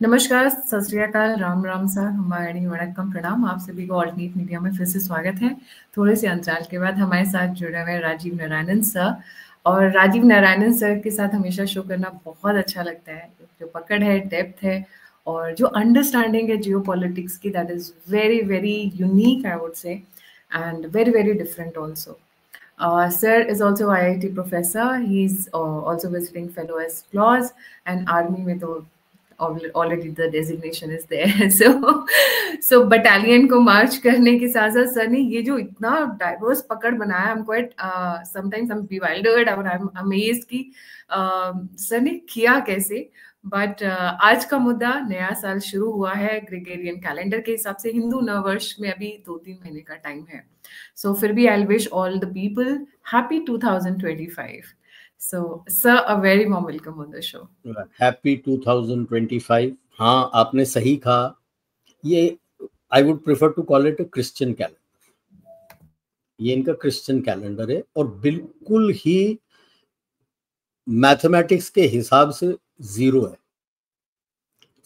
नमस्कार, सत श्री अकाल, राम राम सर, हमारी वणक्कम प्रणाम। आप सभी को ऑल्टरनेट मीडिया में फिर से स्वागत है। थोड़े से अंतराल के बाद हमारे साथ जुड़े हुए राजीव नारायणन सर। और राजीव नारायणन सर के साथ हमेशा शो करना बहुत अच्छा लगता है। जो पकड़ है, डेप्थ है और जो अंडरस्टैंडिंग है जियो पॉलिटिक्स की, that is very very unique I would से, and very very different also. Sir is also IIT professor. He's also visiting fellow as clause and army में तो already the designation is there. So battalion को march करने के साथ साथ sir ने ये जो इतना diverse पकड़ बनाया, I'm quite sometimes I'm bewildered और I'm amazed कि सर ने किया कैसे. बट आज का मुद्दा, नया साल शुरू हुआ है ग्रेगोरियन कैलेंडर के हिसाब से, हिंदू नववर्ष में अभी 2-3 महीने का टाइम है. So फिर भी I'll wish all the people happy 2025. So sir, a very warm welcome on the show. Happy 2025. हाँ, आपने सही कहा. ये I would prefer to call it a Christian calendar. ये इनका क्रिश्चियन कैलेंडर है और बिल्कुल ही मैथमेटिक्स के हिसाब से जीरो है.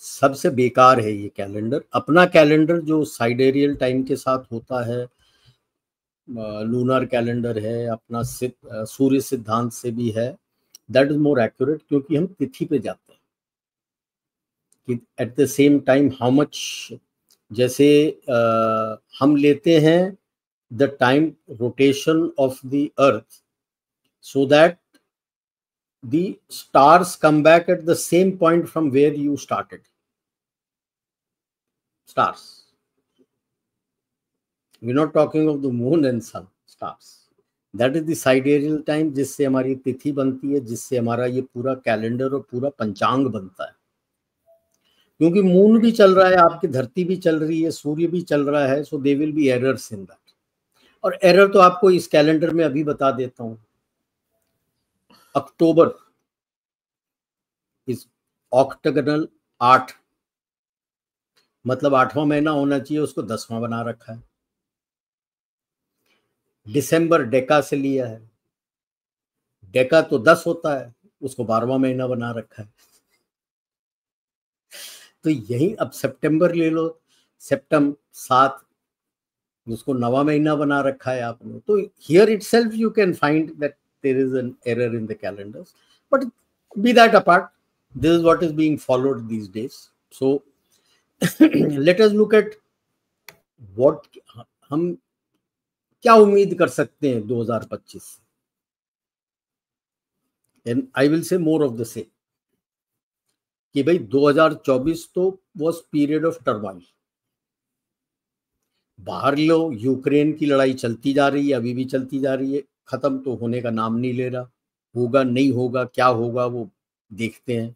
सबसे बेकार है ये कैलेंडर. अपना कैलेंडर जो साइडेरियल टाइम के साथ होता है, लूनर कैलेंडर है, अपना सूर्य सिद्धांत से भी है, दैट इज मोर एक्यूरेट, क्योंकि हम तिथि पे जाते हैं कि at the same time how much. जैसे हम लेते हैं the time rotation of the earth so that the stars come back at the same point from where you started. Stars. We're not talking of the moon and sun. Stars. That is the sidereal time, जिससे हमारी तिथि बनती है, जिससे हमारा ये पूरा calendar और पूरा पंचांग बनता है. क्योंकि मून भी चल रहा है, आपकी धरती भी चल रही है, सूर्य भी चल रहा है, so there will be errors in that. और एरर तो आपको इस कैलेंडर में अभी बता देता हूँ. अक्टूबर इस ऑक्टागोनल 8, मतलब 8वां महीना होना चाहिए, उसको 10वां बना रखा है. दिसंबर डेका से लिया है. डेका तो 10 होता है, उसको 12वां महीना बना रखा है. तो यही अब सितंबर ले लो, सितंबर 7, उसको 9वां महीना बना रखा है आपने. तो here itself you can find that there is an error in the calendars, but be that apart, this is what is being followed these days. So let us look at what हम क्या उम्मीद कर सकते हैं 2025 से. and I will say more of the same कि भाई 2024 तो was period of turmoil. बाहर लो, यूक्रेन की लड़ाई चलती जा रही है, अभी भी चलती जा रही है, खत्म तो होने का नाम नहीं ले रहा. होगा नहीं होगा, क्या होगा वो देखते हैं.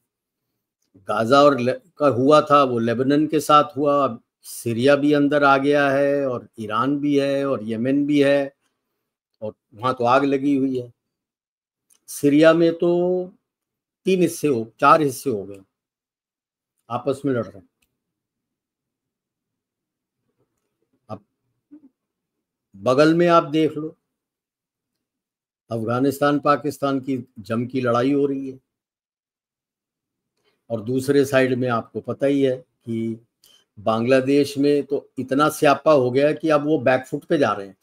गाजा और का हुआ था, वो लेबनान के साथ हुआ, अब सीरिया भी अंदर आ गया है, और ईरान भी है, और यमन भी है, और वहां तो आग लगी हुई है. सीरिया में तो 4 हिस्से हो गए, आपस में लड़ रहे हैं. अब बगल में आप देख लो, अफगानिस्तान पाकिस्तान की जम की लड़ाई हो रही है, और दूसरे साइड में आपको पता ही है कि बांग्लादेश में तो इतना स्यापा हो गया कि अब वो बैकफुट पे जा रहे हैं.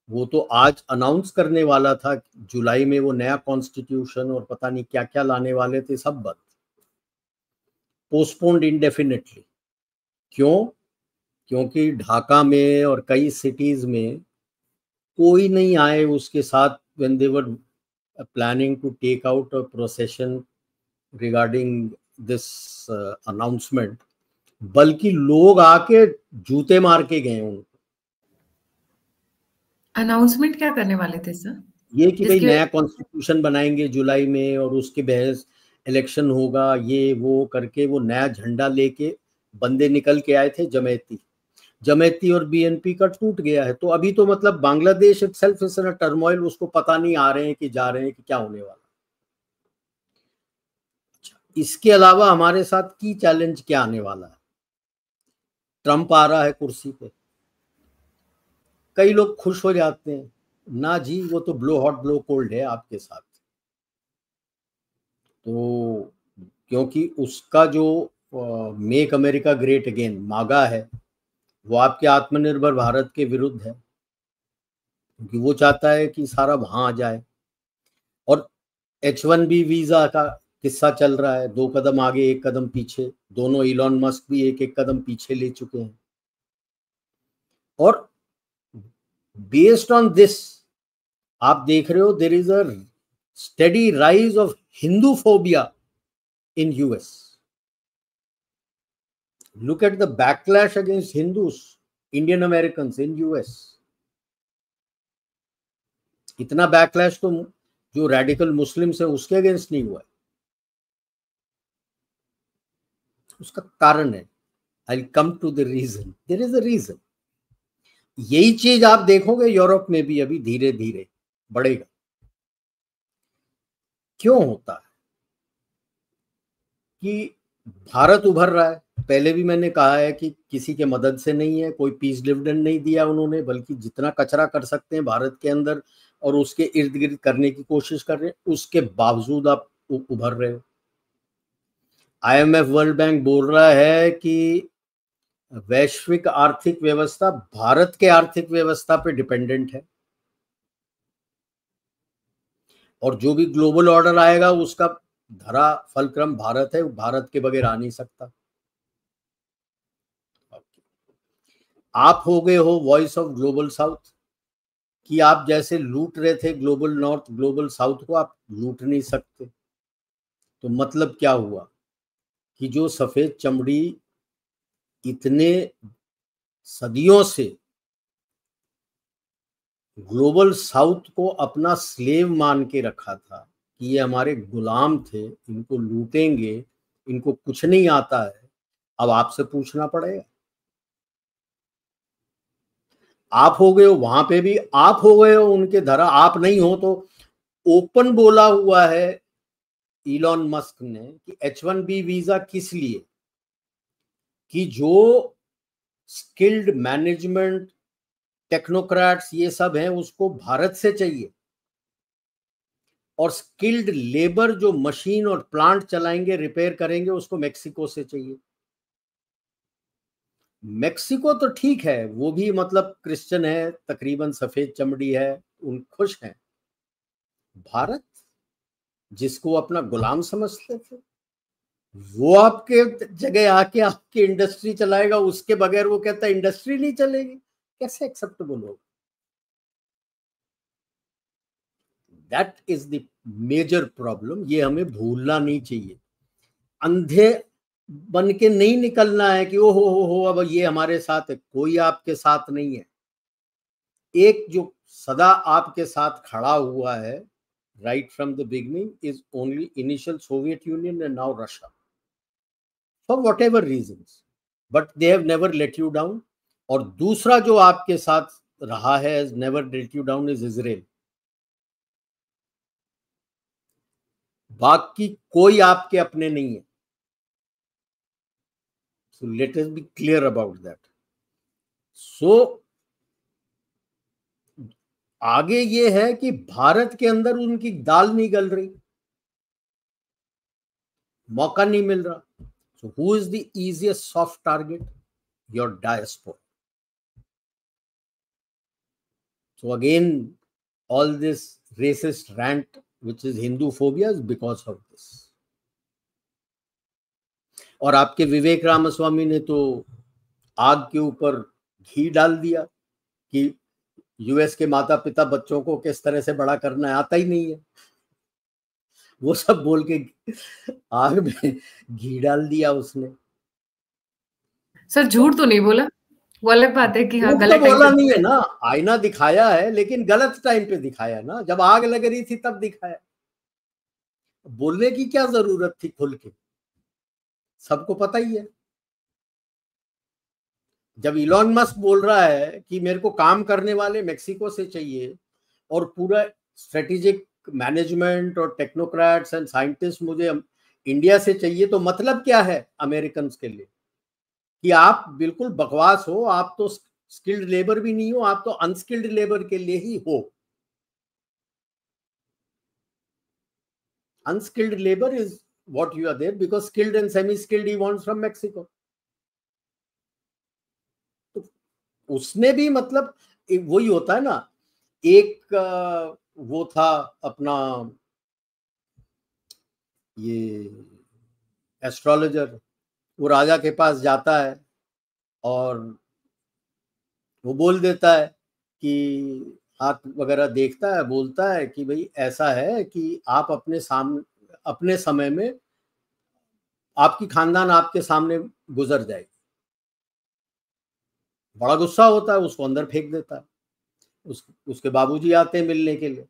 वो तो आज अनाउंस करने वाला था जुलाई में वो नया कॉन्स्टिट्यूशन और पता नहीं क्या क्या लाने वाले थे, सब बंद, पोस्टपोन्ड इंडेफिनेटली. क्यों? क्योंकि ढाका में और कई सिटीज में कोई नहीं आए उसके साथ when they were planning to take out a procession regarding this announcement, बल्कि लोग आके जूते मार के गए उनको. अनाउंसमेंट क्या करने वाले थे सर? ये कि भाई नया कॉन्स्टिट्यूशन बनाएंगे जुलाई में, और उसके बहस इलेक्शन होगा, ये वो करके वो नया झंडा लेके बंदे निकल के आए थे. जमेती और बीएनपी का टूट गया है. तो अभी तो मतलब Bangladesh itself is in a turmoil, उसको पता नहीं आ रहे हैं कि जा रहे हैं कि क्या होने वाला. इसके अलावा हमारे साथ की चैलेंज क्या आने वाला है. ट्रंप आ रहा है कुर्सी पे. कई लोग खुश हो जाते हैं, ना जी वो तो ब्लो हॉट ब्लो कोल्ड है आपके साथ. तो क्योंकि उसका जो मेक अमेरिका ग्रेट अगेन, मागा है, वो आपके आत्मनिर्भर भारत के विरुद्ध है, क्योंकि वो चाहता है कि सारा वहां आ जाए। और H1B वीजा का किस्सा चल रहा है, 2 कदम आगे 1 कदम पीछे, दोनों इलॉन मस्क भी 1-1 कदम पीछे ले चुके हैं। और बेस्ड ऑन दिस आप देख रहे हो there is a steady rise of Hindu phobia in US. Look at the backlash against Hindus, Indian American in US. इतना बैकलैश तो जो रेडिकल मुस्लिम्स है उसके अगेंस्ट नहीं हुआ है। उसका कारण है, I come to the reason, there is a reason. यही चीज आप देखोगे यूरोप में भी अभी धीरे धीरे बढ़ेगा। क्यों होता है कि भारत उभर रहा है? पहले भी मैंने कहा है कि किसी के मदद से नहीं है, कोई पीस डिविडेंड नहीं दिया उन्होंने, बल्कि जितना कचरा कर सकते हैं भारत के अंदर और उसके इर्द गिर्द करने की कोशिश कर रहे हैं, उसके बावजूद आप उभर रहे हो। IMF वर्ल्ड बैंक बोल रहा है कि वैश्विक आर्थिक व्यवस्था भारत के आर्थिक व्यवस्था पे डिपेंडेंट है, और जो भी ग्लोबल ऑर्डर आएगा उसका धरा फलक्रम भारत है, भारत के बगैर आ नहीं सकता। आप हो गए हो वॉइस ऑफ ग्लोबल साउथ, कि आप जैसे लूट रहे थे ग्लोबल नॉर्थ, ग्लोबल साउथ को आप लूट नहीं सकते। तो मतलब क्या हुआ कि जो सफेद चमड़ी इतने सदियों से ग्लोबल साउथ को अपना स्लेव मान के रखा था कि ये हमारे गुलाम थे, इनको लूटेंगे, इनको कुछ नहीं आता है, अब आपसे पूछना पड़ेगा। आप हो गए हो, वहां पे भी आप हो गए हो उनके धरा, आप नहीं हो तो ओपन बोला हुआ है इलॉन मस्क ने कि H1B वीजा किस लिए, कि जो स्किल्ड मैनेजमेंट टेक्नोक्रेट्स ये सब हैं उसको भारत से चाहिए, और स्किल्ड लेबर जो मशीन और प्लांट चलाएंगे, रिपेयर करेंगे, उसको मेक्सिको से चाहिए। मेक्सिको तो ठीक है, वो भी मतलब क्रिश्चियन है, तकरीबन सफेद चमड़ी है, उन खुश हैं। भारत जिसको अपना गुलाम समझते थे, वो आपके जगह आके आपकी इंडस्ट्री चलाएगा, उसके बगैर वो कहता है इंडस्ट्री नहीं चलेगी, कैसे एक्सेप्टेबल होगा? That is the major problem. ये हमें भूलना नहीं चाहिए। अंधे बन के नहीं निकलना है कि ओ हो अब ये हमारे साथ है। कोई आपके साथ नहीं है। एक जो सदा आपके साथ खड़ा हुआ है right from the beginning is only initial Soviet Union and now Russia, for whatever reasons, but they have never let you down. और दूसरा जो आपके साथ रहा है has never let you down is Israel. बाकी कोई आपके अपने नहीं है। So let us be clear about that. So आगे ये है कि भारत के अंदर उनकी दाल नहीं गल रही, मौका नहीं मिल रहा। So who is the easiest soft target? Your diaspora. So again, all this racist rant, which is Hindu phobia, is because of this. और आपके विवेक रामास्वामी ने तो आग के ऊपर घी डाल दिया कि यूएस के माता पिता बच्चों को किस तरह से बड़ा करना आता ही नहीं है। वो सब बोल के आग में घी डाल दिया उसने। सर झूठ तो नहीं बोला, वो अलग बात है कि हाँ झूठ तो गलत टाइम बोला पे नहीं है ना, आईना दिखाया है, लेकिन गलत टाइम पे दिखाया ना, जब आग लग रही थी तब दिखाया। बोलने की क्या जरूरत थी खुल के, सबको पता ही है। जब इलॉन मस्क बोल रहा है कि मेरे को काम करने वाले मेक्सिको से चाहिए और पूरा स्ट्रेटेजिक मैनेजमेंट और टेक्नोक्रेट्स एंड साइंटिस्ट मुझे इंडिया से चाहिए, तो मतलब क्या है अमेरिकन के लिए कि आप बिल्कुल बकवास हो, आप तो स्किल्ड लेबर भी नहीं हो, आप तो अनस्किल्ड लेबर के लिए ही हो। Unskilled labour is what you are there, because skilled and semi skilled he wants from Mexico. तो उसने भी मतलब वही होता है ना, एक वो था अपना ये एस्ट्रोलॉजर, वो राजा के पास जाता है और वो बोल देता है कि हाथ वगैरह देखता है, बोलता है कि भाई ऐसा है कि आप अपने समय में आपकी खानदान आपके सामने गुजर जाएगी। बड़ा गुस्सा होता है, उसको अंदर फेंक देता है। उसके बाबूजी आते हैं मिलने के लिए,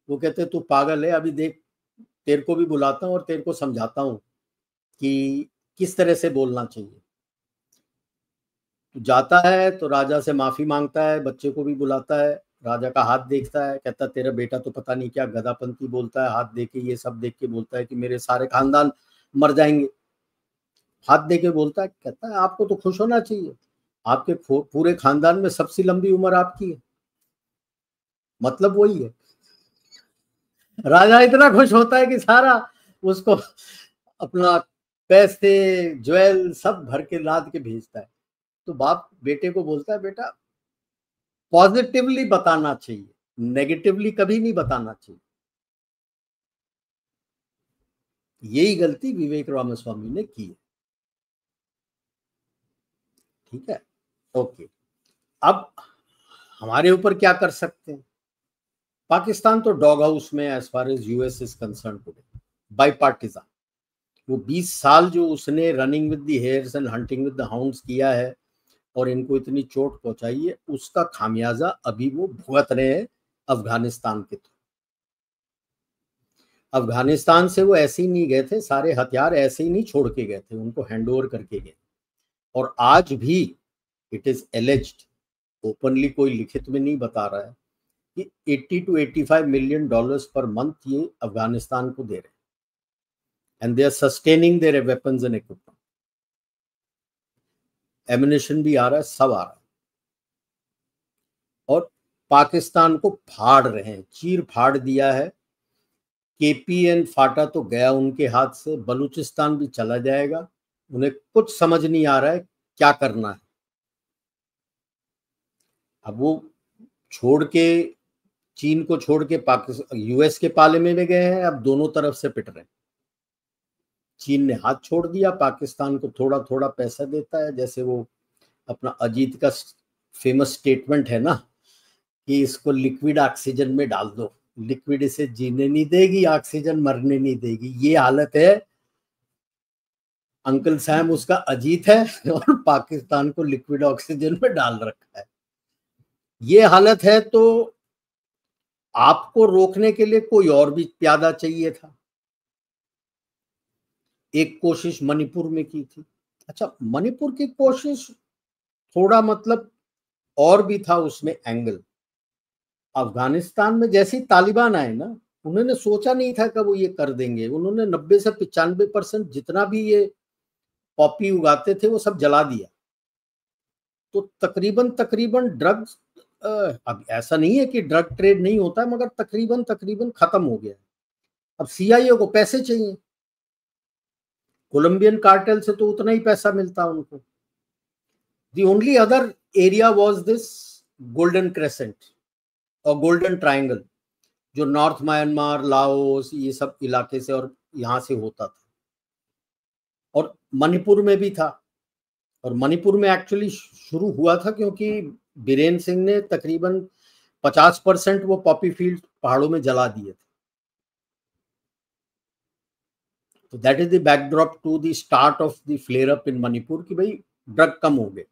वो कहते हैं तू पागल है, अभी देख तेरे को भी बुलाता हूँ और तेरे को समझाता हूँ कि किस तरह से बोलना चाहिए। तो जाता है तो राजा से माफी मांगता है, बच्चे को भी बुलाता है, राजा का हाथ देखता है, कहता है तेरा बेटा तो पता नहीं क्या गधापंती बोलता है, हाथ देके ये सब देख के बोलता है कि मेरे सारे खानदान मर जाएंगे। हाथ देके बोलता है, कहता है आपको तो खुश होना चाहिए, आपके पूरे खानदान में सबसे लंबी उम्र आपकी है। मतलब वही है, राजा इतना खुश होता है कि सारा उसको अपना पैसे ज्वेल सब भर के लाद के भेजता है। तो बाप बेटे को बोलता है बेटा पॉजिटिवली बताना चाहिए, नेगेटिवली कभी नहीं बताना चाहिए। यही गलती विवेक रामास्वामी ने की है। ठीक है, ओके। अब हमारे ऊपर क्या कर सकते हैं? पाकिस्तान तो डॉग हाउस में as far as US is concern today, bipartisan. वो 20 साल जो उसने running with the hares and hunting with the hounds किया है और इनको इतनी चोट पहुंचाई है, उसका खामियाजा अभी वो भुगत रहे हैं अफगानिस्तान के थ्रू। अफगानिस्तान से वो ऐसे ही नहीं गए थे, सारे हथियार ऐसे ही नहीं छोड़ के गए थे, उनको हैंडओवर करके गए। और आज भी इट इज एलिज्ड, ओपनली कोई लिखित में नहीं बता रहा है कि 80 to 85 million dollars per month ये अफगानिस्तान को दे रहे हैं, and they are sustaining their weapons and equipment. Ammunition भी आ रहा है, सब आ रहा है, और पाकिस्तान को फाड़ रहे हैं, चीर फाड़ दिया है। केपीएन फाटा तो गया उनके हाथ से, बलूचिस्तान भी चला जाएगा। उन्हें कुछ समझ नहीं आ रहा है क्या करना है। अब वो छोड़ के, चीन को छोड़ के पाकिस्तान यूएस के पाले में भी गए हैं, अब दोनों तरफ से पिट रहे हैं। चीन ने हाथ छोड़ दिया, पाकिस्तान को थोड़ा थोड़ा पैसा देता है, जैसे वो अपना अजीत का फेमस स्टेटमेंट है ना कि इसको लिक्विड ऑक्सीजन में डाल दो, लिक्विड इसे जीने नहीं देगी, ऑक्सीजन मरने नहीं देगी। ये हालत है। अंकल सैम उसका अजीत है और पाकिस्तान को लिक्विड ऑक्सीजन में डाल रखा है। ये हालत है तो आपको रोकने के लिए कोई और भी प्यादा चाहिए था। एक कोशिश मणिपुर में की थी। अच्छा, मणिपुर की कोशिश थोड़ा मतलब और भी था उसमें एंगल। अफगानिस्तान में जैसे ही तालिबान आए ना, उन्होंने सोचा नहीं था कि वो ये कर देंगे। उन्होंने 90 से 95% जितना भी ये पॉपी उगाते थे वो सब जला दिया। तो तकरीबन ड्रग्स, अब ऐसा नहीं है कि ड्रग ट्रेड नहीं होता है, मगर तकरीबन खत्म हो गया। अब सीआईए को पैसे चाहिए, कोलंबियन कार्टेल से तो उतना ही पैसा मिलता उनको। The only other area was this golden crescent और गोल्डन ट्रायंगल, जो नॉर्थ म्यांमार, लाओस, ये सब इलाके से और यहां से होता था। और मणिपुर में भी था, और मणिपुर में एक्चुअली शुरू हुआ था क्योंकि बीरेन सिंह ने तकरीबन 50% वो पॉपी फील्ड पहाड़ों में जला दिए थे। तो that is the backdrop to the start of the flare up in Manipur कि भाई ड्रग कम हो गए।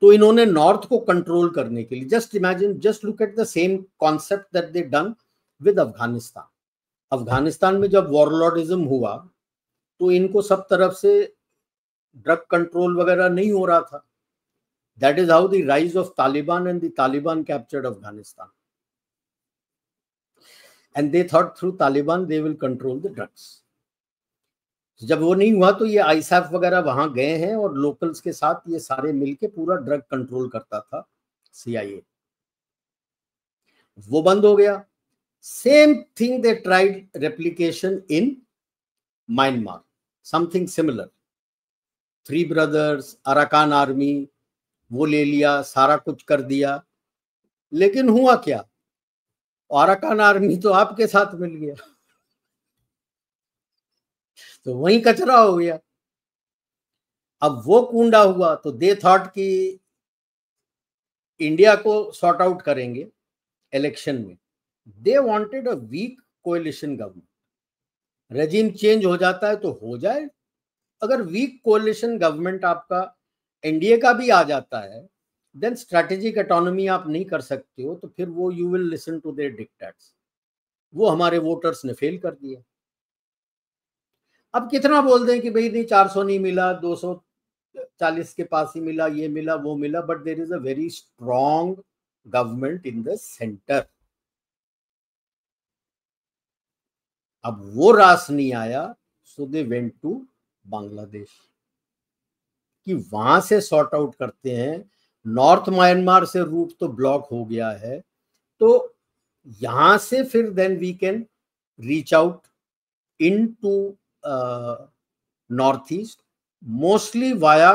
तो इन्होंने नॉर्थ को कंट्रोल करने के लिए, just imagine, just look at the same concept that they done with Afghanistan. Afghanistan में जब वॉरलॉर्डिज्म हुआ तो इनको सब तरफ से ड्रग कंट्रोल वगैरह नहीं हो रहा था। That is how the rise of Taliban, and the Taliban captured Afghanistan, and they thought through Taliban they will control the drugs. जब वो नहीं हुआ तो ये आईसैफ वगैरह वहां गए हैं और लोकल्स के साथ ये सारे मिलके पूरा ड्रग कंट्रोल करता था सीआईए। वो बंद हो गया। Same thing they tried replication in Myanmar, something similar, three brothers, Arakan army, वो ले लिया, सारा कुछ कर दिया, लेकिन हुआ क्या? अराकान आर्मी तो आपके साथ मिल गया, तो वही कचरा हो गया। अब वो कूंडा हुआ तो दे थॉट कि इंडिया को सॉर्ट आउट करेंगे इलेक्शन में। They wanted a weak coalition government. Regime change हो जाता है तो हो जाए, अगर वीक कोएलिशन गवर्नमेंट आपका एनडीए का भी आ जाता है, देन स्ट्रैटेजिक ऑटोनॉमी आप नहीं कर सकते हो, तो फिर वो you will listen to their dictates. वो हमारे वोटर्स ने फेल कर दिया। अब कितना बोल दें कि भाई नहीं 400 नहीं मिला, 240 के पास ही मिला, ये मिला वो मिला, but there is a very strong government in the centre. अब वो रास नहीं आया, so they went to Bangladesh कि वहां से सॉर्ट आउट करते हैं। नॉर्थ म्यांमार से रूट तो ब्लॉक हो गया है, तो यहां से फिर then we can reach out into north east, mostly via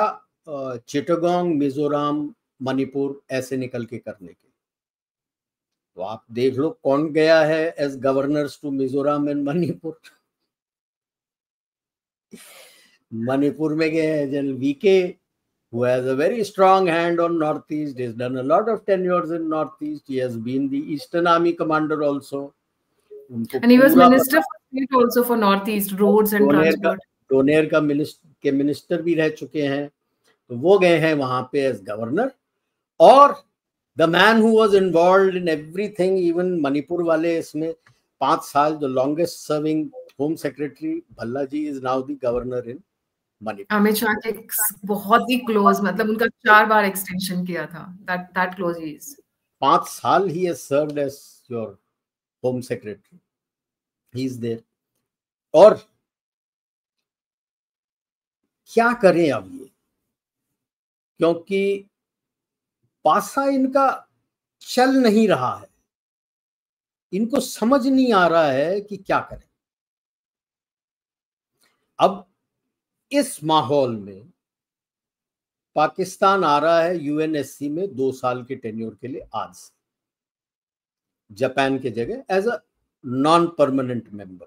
Chittagong, Mizoram, Manipur, ऐसे निकल के करने के। तो आप देख लो कौन गया है as governors to Mizoram and Manipur. Manipur में गए हैं general VK, who has a very strong hand on Northeast. He's done a lot of tenures in Northeast. He has been the Eastern Army commander also. And he was Minister for State also for Northeast, roads and transport. DoNER का minister भी रह चुके हैं, तो वो गए हैं वहां पे एज गवर्नर। और the man who was involved in everything, even Manipur वाले इसमें 5 साल जो longest serving home secretary Bhalla ji is now the governor in Manipur. Amit Shah के बहुत ही क्लोज, मतलब उनका 4 बार एक्सटेंशन किया था, दैट क्लोज ही इज। 5 साल he has served as your home secretary, he is there. और क्या करें अब ये, क्योंकि पासा इनका चल नहीं रहा है, इनको समझ नहीं आ रहा है कि क्या करें। अब इस माहौल में पाकिस्तान आ रहा है यूएनएससी में 2 साल के टेन्योर के लिए आज से, जापान के जगह as a non permanent member.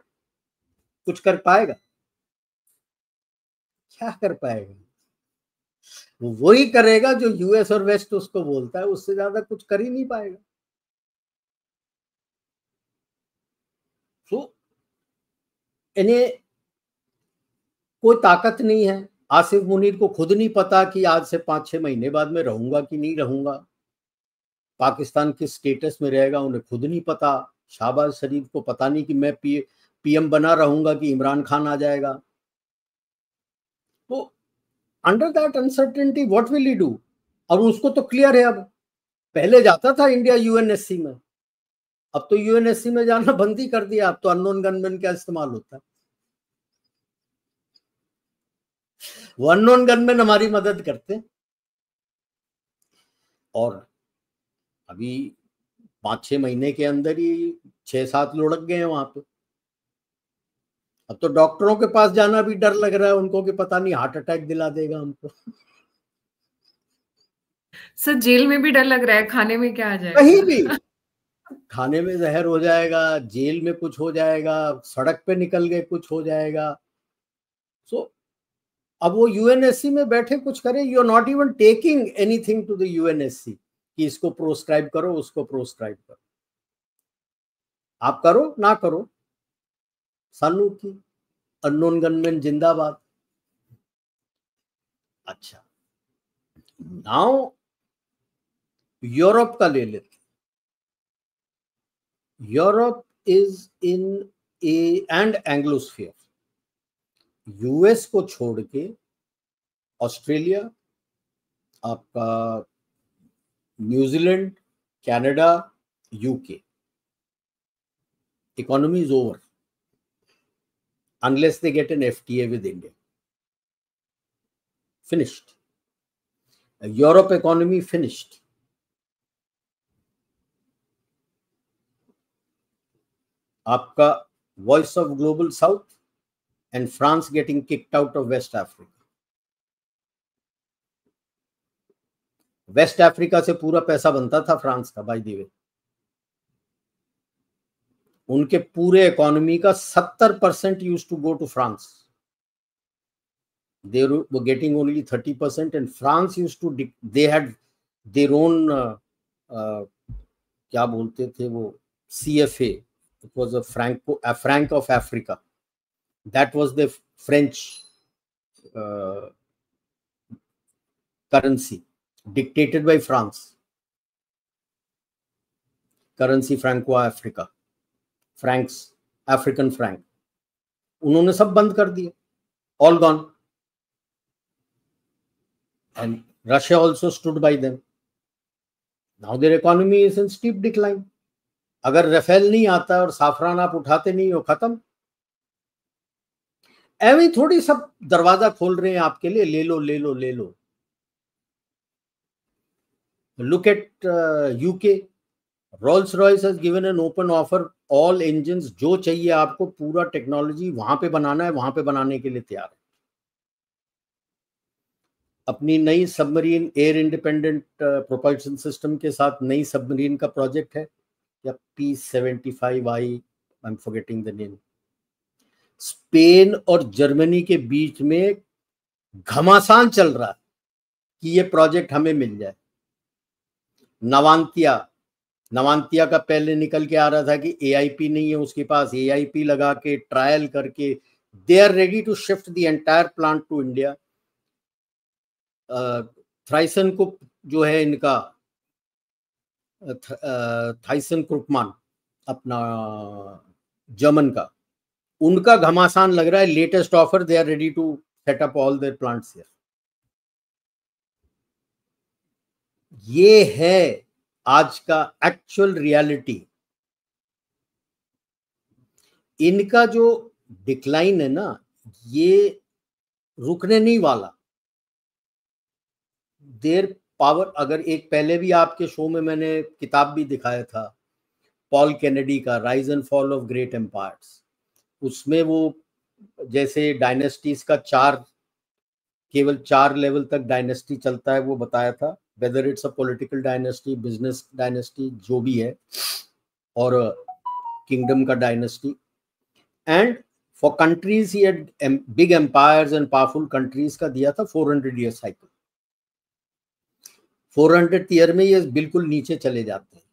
कुछ कर पाएगा? क्या कर पाएगा? वो वही करेगा जो यूएस और वेस्ट उसको बोलता है, उससे ज्यादा कुछ कर ही नहीं पाएगा। तो इन्हें कोई ताकत नहीं है। आसिफ मुनीर को खुद नहीं पता कि आज से 5-6 महीने बाद में रहूंगा कि नहीं रहूंगा, पाकिस्तान किस स्टेटस में रहेगा उन्हें खुद नहीं पता। शहबाज शरीफ को पता नहीं कि मैं पीएम बना रहूंगा कि इमरान खान आ जाएगा। तो under that uncertainty what will he do? और उसको तो क्लियर है, अब पहले जाता था इंडिया यूएनएससी में, अब तो यूएनएससी में जाना बंद ही कर दिया। अब तो अननोन गनमैन का इस्तेमाल होता है। वो अननोन गनमैन हमारी मदद करते। और अभी 5-6 महीने के अंदर ही 6-7 लुढ़क गए हैं वहां पे। अब तो डॉक्टरों के पास जाना भी डर लग रहा है उनको कि पता नहीं हार्ट अटैक दिला देगा हमको। सर जेल में भी डर लग रहा है, खाने में क्या आ जाएगा? कहीं भी खाने में जहर हो जाएगा, जेल में कुछ हो जाएगा, सड़क पे निकल गए कुछ हो जाएगा। सो अब वो यूएनएससी में बैठे कुछ करें, you are not even taking anything to the UNSC कि इसको प्रोस्क्राइब करो उसको प्रोस्क्राइब करो। आप करो ना करो, सानू की अननोन गनमैन जिंदाबाद। अच्छा, नाउ यूरोप का ले लेते। Europe is in and Anglosphere, US को छोड़ के ऑस्ट्रेलिया, आपका New Zealand, Canada, UK, economy is over unless they get an FTA with India. Finished. Europe economy finished. आपका voice of global south and France getting kicked out of West Africa. West Africa से पूरा पैसा बनता था France का, by the way. उनके पूरे economy का 70% used to go to France. They were getting only 30%, and France used to, they had their own क्या बोलते थे वो, CFA. It was a franc of Africa. That was the French currency, dictated by France. Currency Franco Africa, francs, African franc. उन्होंने सब बंद कर दिए, all gone. And Russia also stood by them. Now their economy is in steep decline. अगर Rafale नहीं आता और Safran आप उठाते नहीं हो, खत्म। ऐਵੇਂ थोड़ी सब दरवाजा खोल रहे हैं आपके लिए, ले लो ले लो ले लो। Look at UK. Rolls-Royce has given an open offer. All engines जो चाहिए आपको, पूरा टेक्नोलॉजी वहां पे बनाना है, वहां पे बनाने के लिए तैयार है। अपनी नई submarine air independent propulsion system के साथ नई सबमरीन का प्रोजेक्ट है, या P-75I, I am forgetting the name. Spain और जर्मनी के बीच में घमासान चल रहा है कि ये प्रोजेक्ट हमें मिल जाए। नवांतिया का पहले निकल के आ रहा था कि AIP नहीं है उसके पास, AIP लगा के ट्रायल करके they are ready to shift the entire plant to India. थ्राइसन को जो है इनका थाइसन क्रुपमान अपना जर्मन का, उनका घमासान लग रहा है। Latest offer, they are ready to set up all their plants here. ये है आज का एक्चुअल रियलिटी। इनका जो डिक्लाइन है ना, ये रुकने नहीं वाला। देर पावर, अगर एक पहले भी आपके शो में मैंने किताब भी दिखाया था, पॉल केनेडी का rise and fall of great empires, उसमें वो जैसे डायनेस्टीज का केवल 4 लेवल तक डायनेस्टी चलता है वो बताया था, whether it's a political dynasty, business dynasty जो भी है, और किंगडम का डायनेस्टी। एंड फॉर कंट्रीज ही had big empires and powerful countries का दिया था 400 ईयर साइकिल। 400th ईयर में ये बिल्कुल नीचे चले जाते हैं।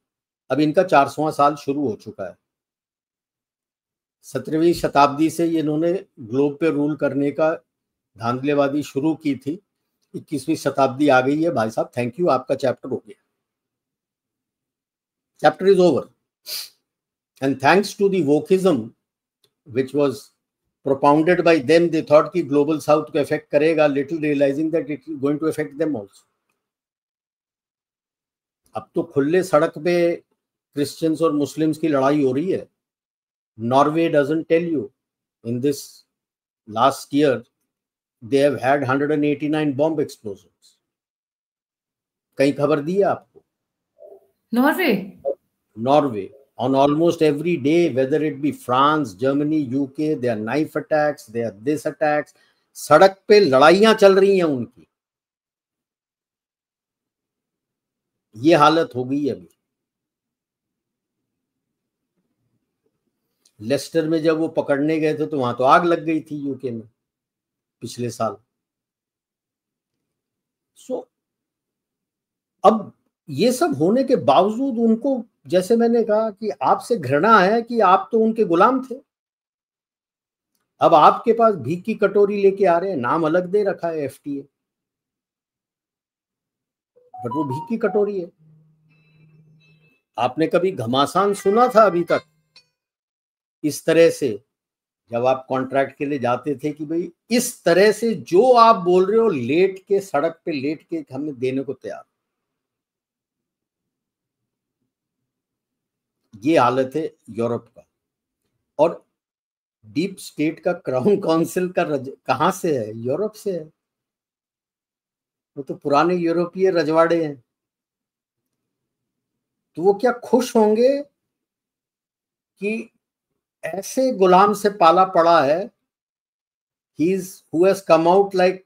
अब इनका 400वां साल शुरू हो चुका है। 17वीं शताब्दी से इन्होंने ग्लोब पे रूल करने का धांधलेबाजी शुरू की थी। 21वीं शताब्दी आ गई है भाई साहब, थैंक यू, आपका चैप्टर हो गया, chapter is over. And thanks to the wokism which was propounded by them, they thought कि ग्लोबल साउथ को इफेक्ट करेगा, little realising that it is going to effect them also. अब तो खुले सड़क पे क्रिश्चियंस और मुस्लिम्स की लड़ाई हो रही है। Norway doesn't tell you, in this last year they have had 189 bomb explosions. कहीं खबर दी है आपको? Norway on almost every day, whether it be France, Germany, UK, there are knife attacks, there are this attacks. सड़क पे लड़ाइयां चल रही हैं उनकी। ये हालत हो गई अभी। लेस्टर में जब वो पकड़ने गए थे तो वहां तो आग लग गई थी यूके में पिछले साल। अब ये सब होने के बावजूद उनको, जैसे मैंने कहा कि आपसे घृणा है कि आप तो उनके गुलाम थे। अब आपके पास भीख की कटोरी लेके आ रहे हैं, नाम अलग दे रखा है FTA, बट वो भीख की कटोरी है। आपने कभी घमासान सुना था अभी तक इस तरह से, जब आप कॉन्ट्रैक्ट के लिए जाते थे कि भाई इस तरह से जो आप बोल रहे हो, लेट के सड़क पे लेट के हमें देने को तैयार। ये हालत है यूरोप का। और डीप स्टेट का क्राउन काउंसिल का कहां से है? यूरोप से है। वो तो पुराने यूरोपीय रजवाड़े हैं। तो वो क्या खुश होंगे कि ऐसे गुलाम से पाला पड़ा है who has come out like,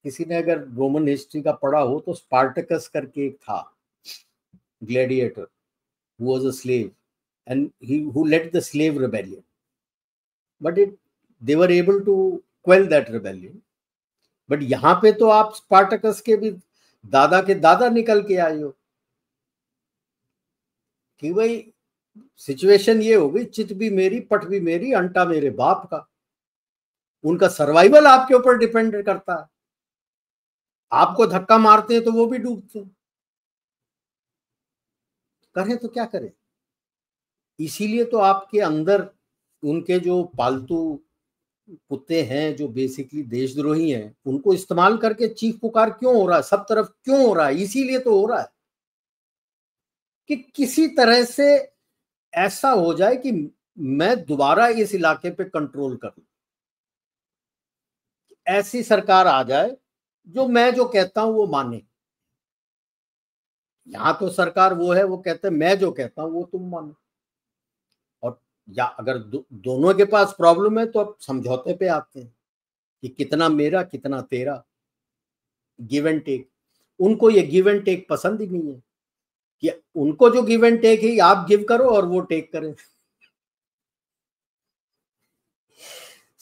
किसी ने अगर रोमन हिस्ट्री का पढ़ा हो तो स्पार्टकस करके एक था gladiator, who was a slave and who led the slave rebellion, but they were able to quell that rebellion. But यहाँ पे तो आप स्पार्टकस के भी दादा के दादा निकल के आए हो कि भाई सिचुएशन ये हो गई, चित भी मेरी पट भी मेरी, अंटा मेरे बाप का। उनका सर्वाइवल आपके ऊपर डिपेंड करता है, आपको धक्का मारते हैं तो वो भी डूबते हैं। करें तो क्या करें? इसीलिए तो आपके अंदर उनके जो पालतू कुत्ते हैं जो बेसिकली देशद्रोही हैं, उनको इस्तेमाल करके चीख पुकार क्यों हो रहा है, सब तरफ क्यों हो रहा है? इसीलिए तो हो रहा है कि किसी तरह से ऐसा हो जाए कि मैं दोबारा इस इलाके पे कंट्रोल कर लूं, ऐसी सरकार आ जाए जो मैं जो कहता हूं वो माने। यहां तो सरकार वो है, वो कहते हैं मैं जो कहता हूं वो तुम मानो। और या अगर दोनों के पास प्रॉब्लम है तो अब समझौते पे आते हैं कि कितना मेरा कितना तेरा, गिव एंड टेक। उनको ये गिव एंड टेक पसंद ही नहीं है कि उनको जो गिव एंड टेक है आप गिव करो और वो टेक करें।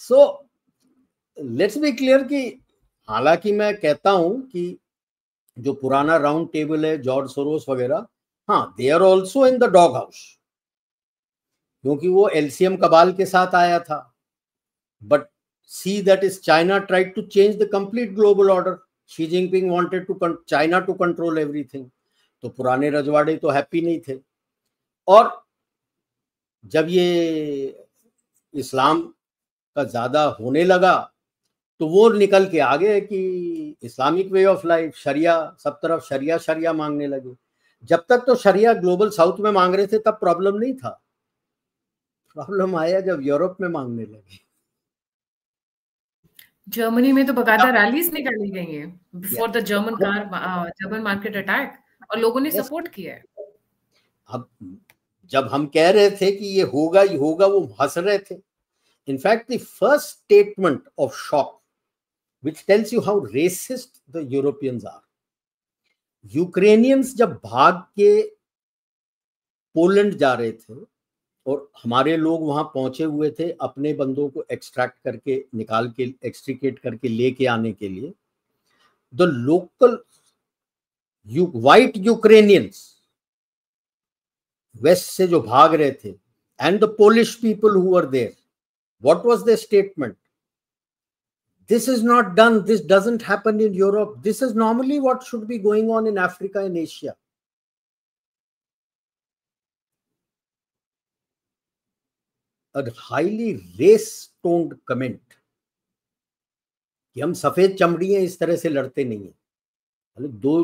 सो लेट्स बी क्लियर कि हालांकि मैं कहता हूं कि जो पुराना राउंड टेबल है, जॉर्ज सोरोस वगैरह, हाँ they are also in the dog house, क्योंकि वो एलसीएम कबाल के साथ आया था। But see that is China tried to change the complete global order. Xi Jinping wanted to China to control everything. तो पुराने रजवाड़े तो हैप्पी नहीं थे। और जब ये इस्लाम का ज्यादा होने लगा तो वो निकल के आ गए कि इस्लामिक वे ऑफ लाइफ, शरिया, सब तरफ शरिया शरिया मांगने लगे। जब तक तो शरिया ग्लोबल साउथ में मांग रहे थे तब प्रॉब्लम नहीं था। प्रॉब्लम आया जब यूरोप में मांगने लगे। जर्मनी में तो बकायदा रैलीज निकाली गई हैं before the German market attack, और लोगों ने सपोर्ट किया है। अब जब हम कह रहे थे कि ये होगा ही होगा, वो हंस रहे थे। In fact the first statement of shock which tells you how racist the Europeans are. Ukrainians जब भाग के पोलैंड जा रहे थे और हमारे लोग वहां पहुंचे हुए थे अपने बंदों को एक्सट्रैक्ट करके, निकाल के, एक्सट्रिकेट करके लेके आने के लिए, the local white Ukrainians west से जो भाग रहे थे and the Polish people who were there, what was their statement? This is not done. This doesn't happen in Europe. This is normally what should be going on in Africa and Asia. A highly race-toned comment कि हम सफेद चमड़ी हैं, इस तरह से लड़ते नहीं है। दो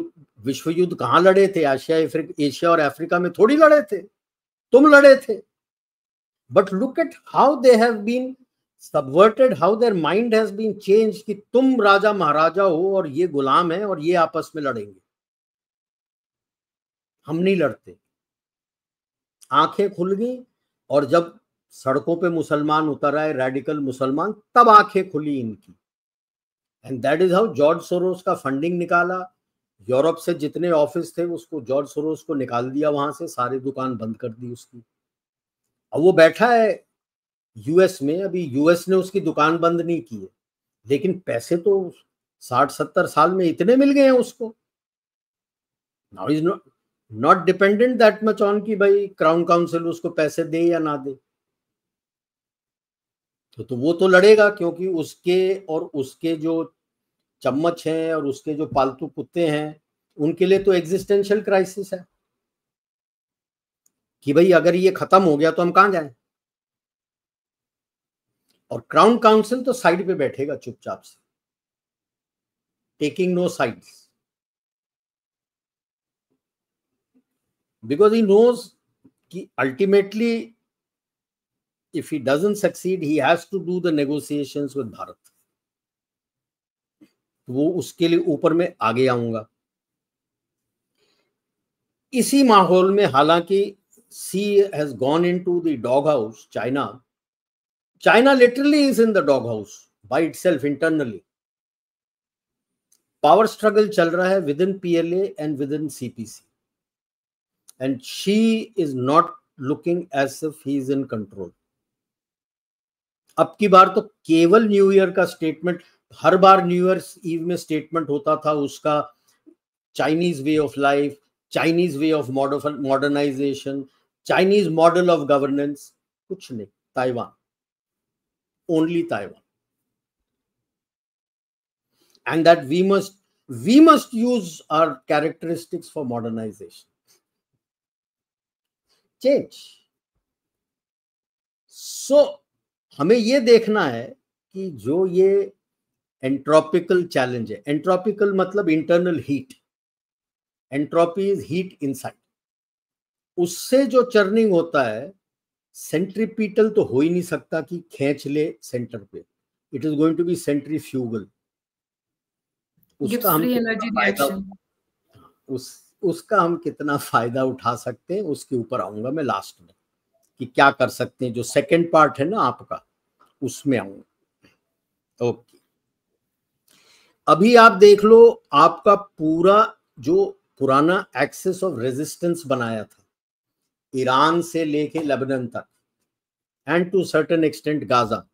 विश्व युद्ध कहां लड़े थे? एशिया और अफ्रीका में थोड़ी लड़े थे, तुम लड़े थे। But look at how they have been subverted, how their mind has been changed कि तुम राजा महाराजा हो और ये गुलाम है और ये आपस में लड़ेंगे। हम नहीं लड़ते। आंखें खुल गई और जब सड़कों पे मुसलमान उतर आए, रेडिकल मुसलमान, तब आंखें खुली इनकी। And that is how George Soros का फंडिंग निकाला। यूरोप से जितने ऑफिस थे उसको जॉर्ज सोरोस को निकाल दिया वहां से, सारी दुकान बंद कर दी उसकी। अब वो बैठा है यूएस में। अभी यूएस ने उसकी दुकान बंद नहीं की है, लेकिन पैसे तो 60-70 साल में इतने मिल गए हैं उसको। Now is not dependent that much on कि भाई क्राउन काउंसिल उसको पैसे दे या ना दे। तो वो तो लड़ेगा, क्योंकि उसके और उसके जो चम्मच हैं और उसके जो पालतू कुत्ते हैं उनके लिए तो एग्जिस्टेंशियल क्राइसिस है कि भाई अगर ये खत्म हो गया तो हम कहां जाएं। और क्राउन काउंसिल तो साइड पे बैठेगा चुपचाप से, taking no sides, because he knows कि ultimately if he doesn't succeed he has to do the negotiations with Bharat. वो उसके लिए ऊपर में आगे आऊंगा। इसी माहौल में हालांकि सी has gone into the dog house, China literally is in the dog house by itself internally. Power struggle चल रहा है within PLA and within CPC, and Xi is not looking as if he is in control. अब की बार तो केवल new year का statement, हर बार न्यू ईयर ईव में स्टेटमेंट होता था उसका, Chinese way of life, Chinese way of modernisation, Chinese model of governance, कुछ नहीं, Taiwan, only Taiwan. And that we must use our characteristics for modernization, change. So हमें ये देखना है कि जो ये एंट्रोपिकल चैलेंज है, एंट्रोपिकल मतलब internal heat, entropy is heat inside, उससे जो चर्निंग होता है, सेंट्रीपीटल तो हो ही नहीं सकता कि खींच ले सेंटर पे, it is going to be centrifugal. उसका हम कितना फायदा उठा सकते हैं उसके ऊपर आऊंगा मैं लास्ट में, कि क्या कर सकते हैं। जो सेकंड पार्ट है ना आपका, उसमें आऊंगा। ओके, अभी आप देख लो, आपका पूरा जो पुराना एक्सेस ऑफ रेजिस्टेंस बनाया था, ईरान से लेके लेबनान तक and to certain extent Gaza,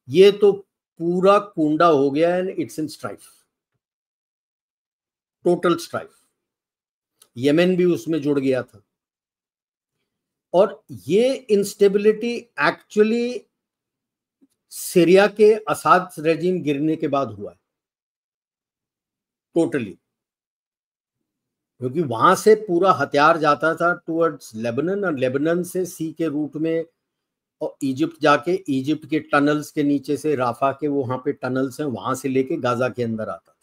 ये तो पूरा कुंडा हो गया and it's in strife, total strife. Yemen भी उसमें जुड़ गया था, और ये इंस्टेबिलिटी एक्चुअली सीरिया के असाद रेजिम गिरने के बाद हुआ है टोटली, क्योंकि वहां से पूरा हथियार जाता था टुवर्ड्स लेबनान, और लेबनान से सी के रूट में और इजिप्ट जाके, इजिप्ट के टनल्स के नीचे से, राफा के वहां पे टनल्स हैं, वहां से लेके गाजा के अंदर आता था,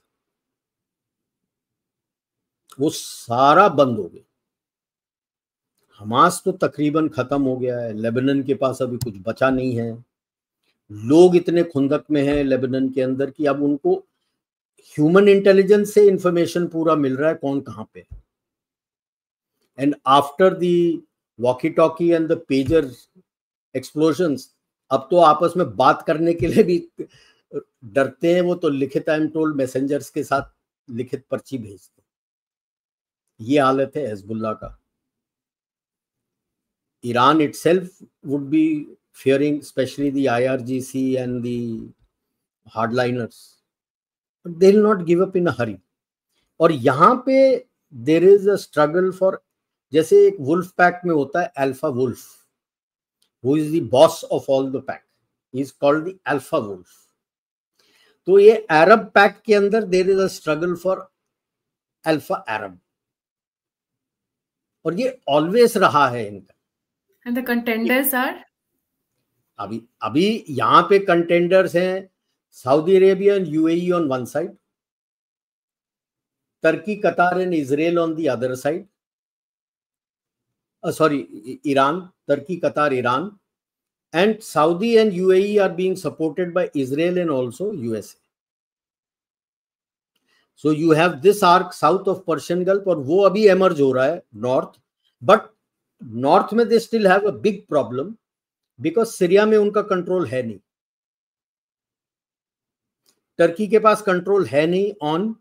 वो सारा बंद हो गया। हमास तो तकरीबन खत्म हो गया है, लेबनान के पास अभी कुछ बचा नहीं है। लोग इतने खुंदक में हैं लेबनान के अंदर कि अब उनको ह्यूमन इंटेलिजेंस से इंफॉर्मेशन पूरा मिल रहा है कौन कहां पे। And after the walkie talkie and the pager explosions, अब तो आपस में बात करने के लिए भी डरते हैं, वो तो लिखित, आई एम टोल्ड, मैसेंजर्स के साथ लिखित पर्ची भेजते। ये हालत है हिजबुल्लाह का। Iran itself would be fearing, especially the IRGC and the hardliners, but they will not give up in a hurry. और यहाँ पे there is a struggle for, जैसे एक वुल्फ पैक में होता है alpha wolf, who is the boss of all the pack, he is called the alpha wolf. तो ये अरब पैक के अंदर there is a struggle for alpha Arab, और ये ऑलवेज रहा है इनका। And the contenders are? अभी यहाँ पे कंटेंडर्स हैं Saudi Arabia and UAE on one side, Turkey, Qatar and Israel on the other side. Iran, Turkey, Qatar, Iran, and Saudi and UAE are being supported by Israel and also USA. So you have this arc south of Persian Gulf, और वो अभी emerge हो रहा है north, but north में they still have a big problem because Syria में उनका control है नहीं, टर्की के पास कंट्रोल है नहीं on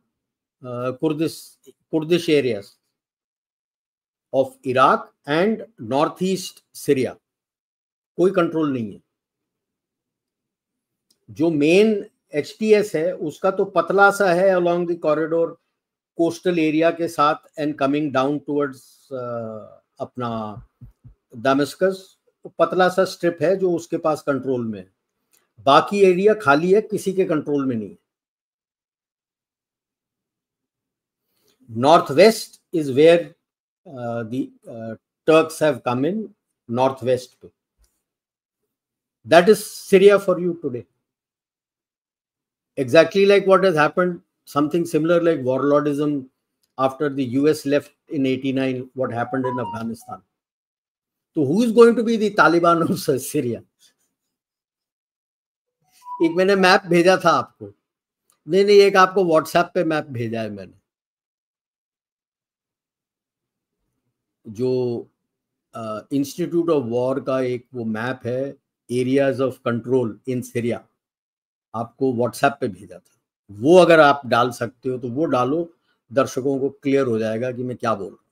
Kurdish areas of Iraq and north east Syria, कोई कंट्रोल नहीं है। जो मेन HTS है उसका तो पतला सा है along the corridor coastal area के साथ एंड कमिंग डाउन टुवर्ड्स अपना दमिश्कस, पतला सा स्ट्रिप है जो उसके पास कंट्रोल में है, बाकी एरिया खाली है, किसी के कंट्रोल में नहीं है। North west is where the Turks have come in, north west पे, that is Syria for you today, exactly like what has happened, something similar like warlordism after the US left in 89, what happened in Afghanistan. So who is going to be the Taliban of Syria? एक मैंने map भेजा था आपको, नहीं एक आपको WhatsApp पे map भेजा है मैंने, जो इंस्टीट्यूट ऑफ वॉर का एक वो मैप है, areas of control in Syria. आपको व्हाट्सएप पे भेजा था, वो अगर आप डाल सकते हो तो वो डालो, दर्शकों को क्लियर हो जाएगा कि मैं क्या बोल रहा हूँ।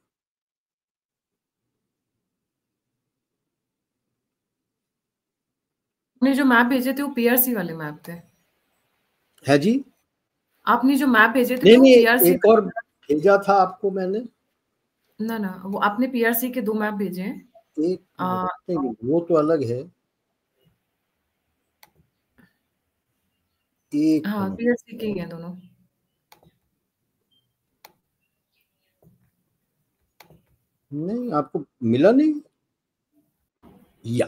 आपने जो मैप भेजे थे वो पीआरसी वाले मैप थे? है जी? आपने जो मैप भेजे थे नहीं तो नहीं, पीआरसी एक और भेजा था आपको मैंने। ना ना, वो आपने पीआरसी के 2 मैप भेजे हैं। एक मिनट, नहीं वो तो अलग है। एक हाँ, मिनट, पीआरसी के ही हैं दोनों। नहीं आपको मिला नहीं या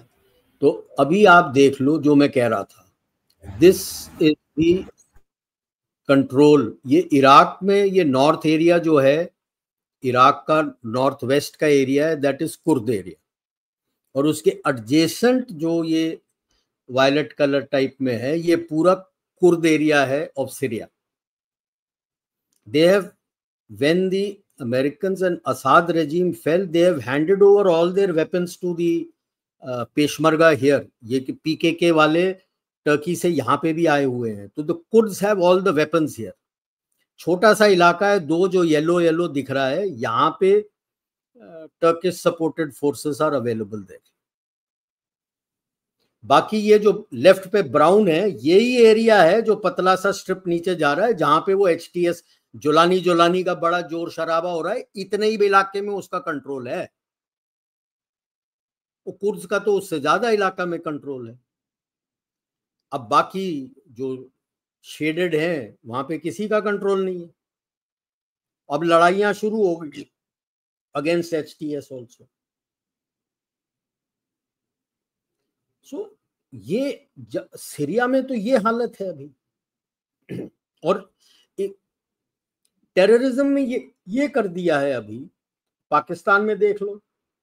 तो अभी आप देख लो जो मैं कह रहा था। This is the control. ये इराक में ये नॉर्थ एरिया जो है, इराक का नॉर्थ वेस्ट का एरिया है, दैट इज कुर्द एरिया। और उसके एडजेसेंट जो ये वायलेट कलर टाइप में है, ये पूरा कुर्द एरिया है of Syria. They have, when the Americans and Assad regime fell, they have handed over all their weapons to the Peshmerga here. ये कि PKK वाले टर्की से यहाँ पे भी आए हुए हैं, तो the Kurds have all the weapons here. छोटा सा इलाका है, दो जो येलो येलो दिख रहा है, यहाँ पे Turkish supported forces are available there. बाकी ये जो लेफ्ट पे ब्राउन है, यही एरिया है जो पतला सा स्ट्रिप नीचे जा रहा है, जहां पे वो HTS जोलानी का बड़ा जोर शराबा हो रहा है। इतने ही इलाके में उसका कंट्रोल है। वो कुर्द का तो उससे ज्यादा इलाका में कंट्रोल है। अब बाकी जो शेडेड है वहां पे किसी का कंट्रोल नहीं है। अब लड़ाइयां शुरू हो गई अगेंस्ट HTS ऑल्सो। सो ये सीरिया में तो ये हालत है अभी। और टेररिज्म में ये कर दिया है अभी। पाकिस्तान में देख लो,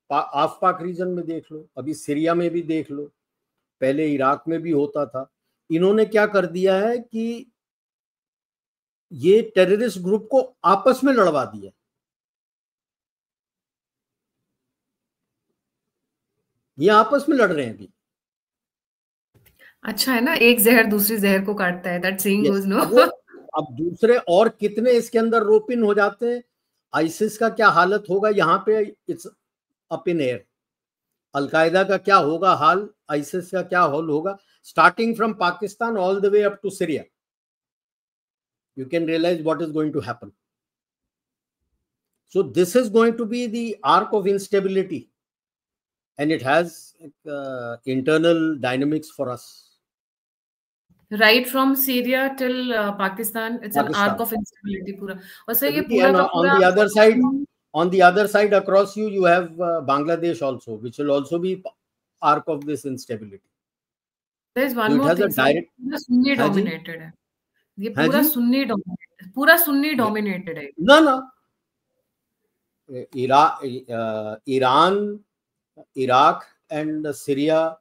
आफ पाक रीजन में देख लो, अभी सीरिया में भी देख लो, पहले इराक में भी होता था। इन्होंने क्या कर दिया है कि ये टेररिस्ट ग्रुप को आपस में लड़वा दिया। ये आपस में लड़ रहे हैं अभी। अच्छा है ना, एक जहर दूसरी जहर को काटता है, दैट सेइंग गोज नो। अब दूसरे और कितने इसके अंदर रोपिन हो जाते हैं। आईसिस का क्या हालत होगा यहाँ पे, it's up in air. Al Qaeda का क्या होगा हाल, आईसिस का क्या हाल होगा, starting from Pakistan all the way up to Syria. You can realize what is going to happen. So this is going to be the arc of instability, and it has internal dynamics for us. Right from Syria till Pakistan, it's an arc of instability पूरा। और sir ये पूरा And का पूरा on the other side across you have Bangladesh also, which will also be arc of this instability. There is one more thing, पूरा Sunni dominated है। ये पूरा सुन्नी dominated, पूरा सुन्नी dominated है। ना Iran, Iraq and Syria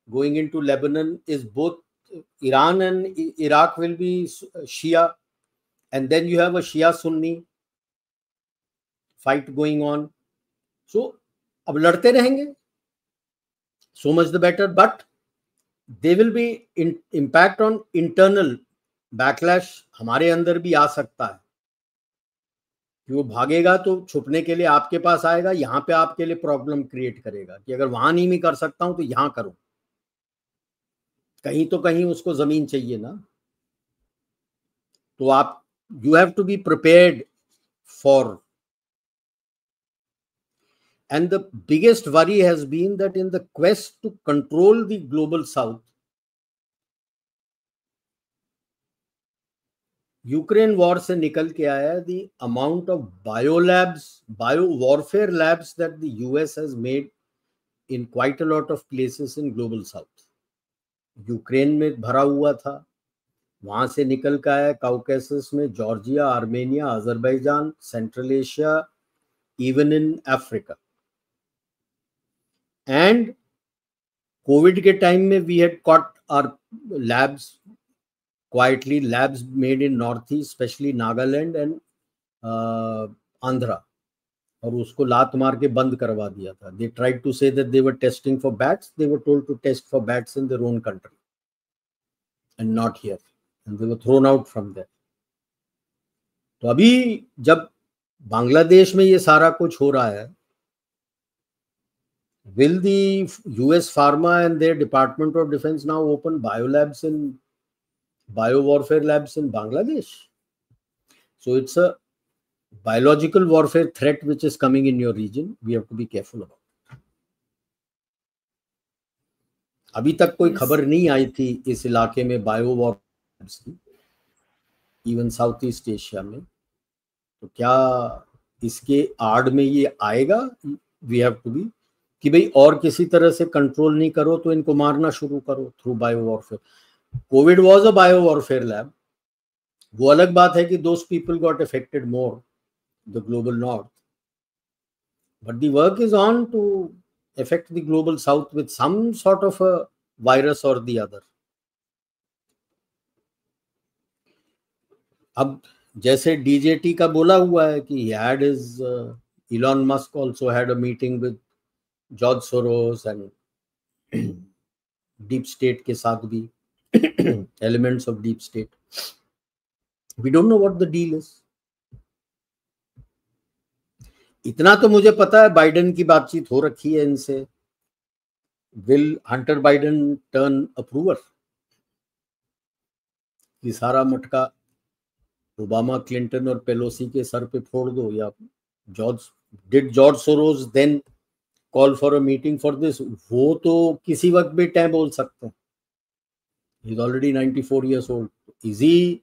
going into Lebanon is both. Iran and Iraq will be Shia, and then you have a Shia Sunni fight going on. So अब लड़ते रहेंगे, so much the better, but they will be impact on internal backlash हमारे अंदर भी आ सकता है कि वो भागेगा तो छुपने के लिए आपके पास आएगा, यहाँ पे आपके लिए प्रॉब्लम क्रिएट करेगा कि अगर वहां नहीं कर सकता हूं तो यहाँ करूं। कहीं तो कहीं उसको जमीन चाहिए ना। तो आप you have to be prepared for. And the biggest worry has been that in the quest to control the global south, Ukraine war से निकल के आया the amount of bio warfare labs that the US has made in quite a lot of places in global south. Ukraine में भरा हुआ था, वहां से निकल के आया काउकेसस में, Georgia, Armenia, Azerbaijan, Central Asia, even in Africa. And Covid के टाइम में we had caught our labs quietly, labs made in northeast, especially Nagaland and Andhra, और उसको लात मार के बंद करवा दिया था। They tried to say that they were testing for bats. They were told to test for bats in their own country and not here. and they were thrown out from there. तो अभी जब बांग्लादेश में ये सारा कुछ हो रहा है, will the US Pharma and their Department of Defense now open biolabs and biowarfare labs in Bangladesh? So it's a biological warfare threat which is coming in your region. We have to be careful about it. अभी तक कोई खबर नहीं आई थी इस इलाके में bio Wars की, इवन साउथ ईस्ट एशिया में. तो क्या इसके आड़ में ये आएगा? वी हैव टू बी कि भाई और किसी तरह से कंट्रोल नहीं करो तो इनको मारना शुरू करो through bio warfare. Covid was a bio warfare lab. वो अलग बात है कि those people got affected more, the global north, but the work is on to affect the global south with some sort of a virus or the other. अब जैसे DJT का बोला हुआ है कि he had his Elon Musk also had a meeting with George Soros and deep state के साथ भी elements of deep state. We don't know what the deal is. इतना तो मुझे पता है बाइडेन की बातचीत हो रखी है इनसे. Will Hunter Biden turn approver? ये सारा मटका ओबामा, क्लिंटन और पेलोसी के सर पे फोड़ दो. या George Soros then call for a meeting for this? वो तो किसी वक्त भी टाइम बोल सकते हैं. He is already 94 years old. Is he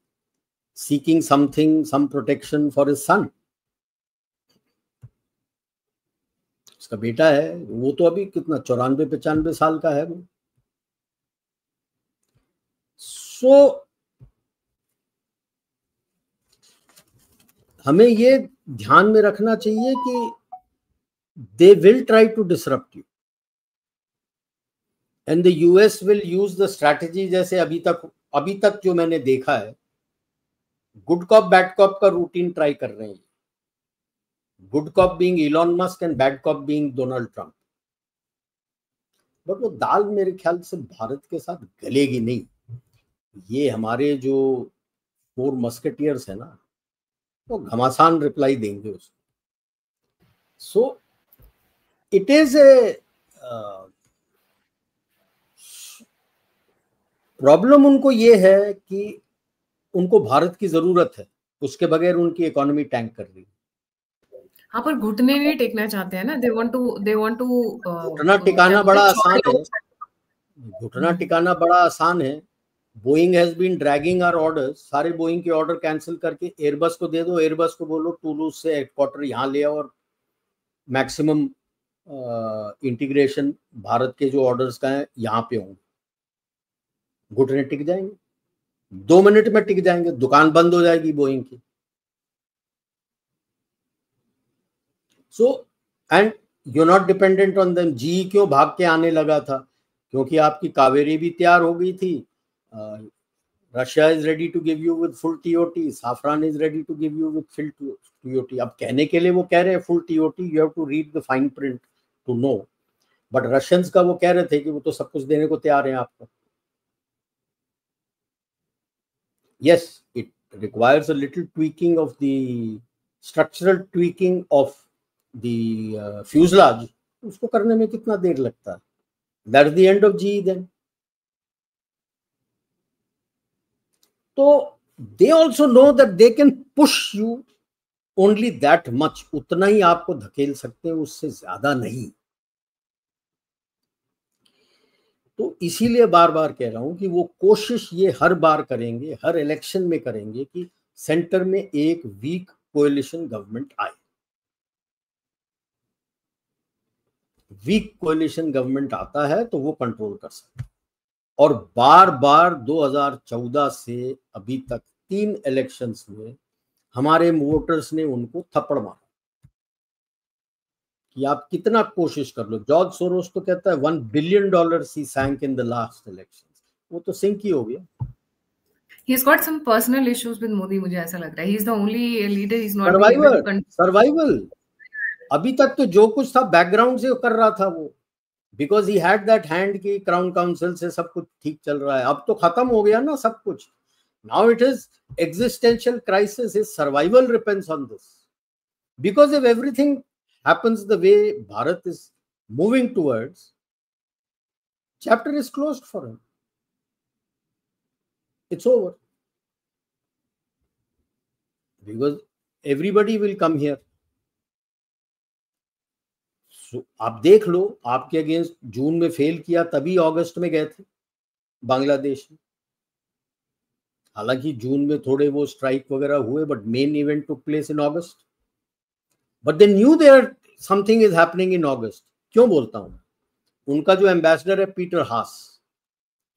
seeking something, some protection for his son? उसका बेटा है, वो तो अभी कितना 94-95 साल का है वो. सो हमें ये ध्यान में रखना चाहिए कि they will try to disrupt you and the US will use the strategy. जैसे अभी तक जो मैंने देखा है, गुड कॉप बैड कॉप का रूटीन ट्राई कर रहे हैं. Good cop being Elon Musk and bad cop being Donald Trump. But वो दाल मेरे ख्याल से भारत के साथ गलेगी नहीं. ये हमारे जो 4 मस्केटियर्स है ना, वो घमासान रिप्लाई देंगे उसको. So it is a problem. उनको ये है कि उनको भारत की जरूरत है, उसके बगैर उनकी इकोनॉमी टैंक कर रही है. हाँ, पर घुटने नहीं टेकना चाहते हैं ना. दे वांट टू घुटना टिकाना बड़ा आसान है. घुटना टिकाना बड़ा आसान है. Boeing has been dragging our orders. सारे बोइंग के ऑर्डर कैंसिल करके एयरबस को दे दो. एयरबस को बोलो टूलूज से हेडक्वार्टर यहाँ ले आओ और मैक्सिमम इंटीग्रेशन भारत के जो ऑर्डर्स का है यहाँ पे होंगे. घुटने टिक जाएंगे, 2 मिनट में टिक जाएंगे. दुकान बंद हो जाएगी बोइंग की. So, and you're not dependent on them. जी क्यों भाग के आने लगा था? क्योंकि आपकी कावेरी भी तैयार हो गई थी. Russia is ready to give you with full TOT. Safran is ready to give you with full TOT. अब कहने के लिए वो कह रहे हैं full TOT. You have to read the fine print to know. But Russians का वो कह रहे थे कि वो तो सब कुछ देने को तैयार हैं आपको. Yes, it requires a little tweaking of the structural tweaking of the fuselage. उसको करने में कितना देर लगता है? That's the end of GE then. तो they also know that they can push you only that much. उतना ही आपको धकेल सकते हैं, उससे ज्यादा नहीं. तो इसीलिए बार बार कह रहा हूं कि वो कोशिश ये हर बार करेंगे, हर इलेक्शन में करेंगे कि सेंटर में एक वीक कोएलिशन गवर्नमेंट आए. वीक कोएलिशन गवर्नमेंट आता है तो वो कंट्रोल कर सकते. और बार बार 2014 से अभी तक 3 इलेक्शंस हुए, हमारे वोटर्स ने उनको थप्पड़ मारा कि आप कितना कोशिश कर लो. जॉर्ज सोरोस तो कहता है $1 billion he sank in the last elections. वो तो सिंक ही हो गया. He's got some personal issues with Modi, मुझे ऐसा लग रहा है. He's the only leader. He's not survival. अभी तक तो जो कुछ था बैकग्राउंड से कर रहा था वो, because he had that hand की क्राउन काउंसिल से सब कुछ ठीक चल रहा है. अब तो खत्म हो गया ना सब कुछ. Now it is existential crisis. His survival depends on this. Because if everything happens the way Bharat is moving towards, chapter is closed for him. It's over. Because everybody will come here. So, आप देख लो, आपके against जून में fail किया, तभी अगस्त में गए थे बांग्लादेश में. हालांकि जून में थोड़े वो स्ट्राइक वगैरह हुए, but main event took place in August. But they knew there something is happening in August. क्यों बोलता हूं? उनका जो एम्बेसडर है Peter Haas,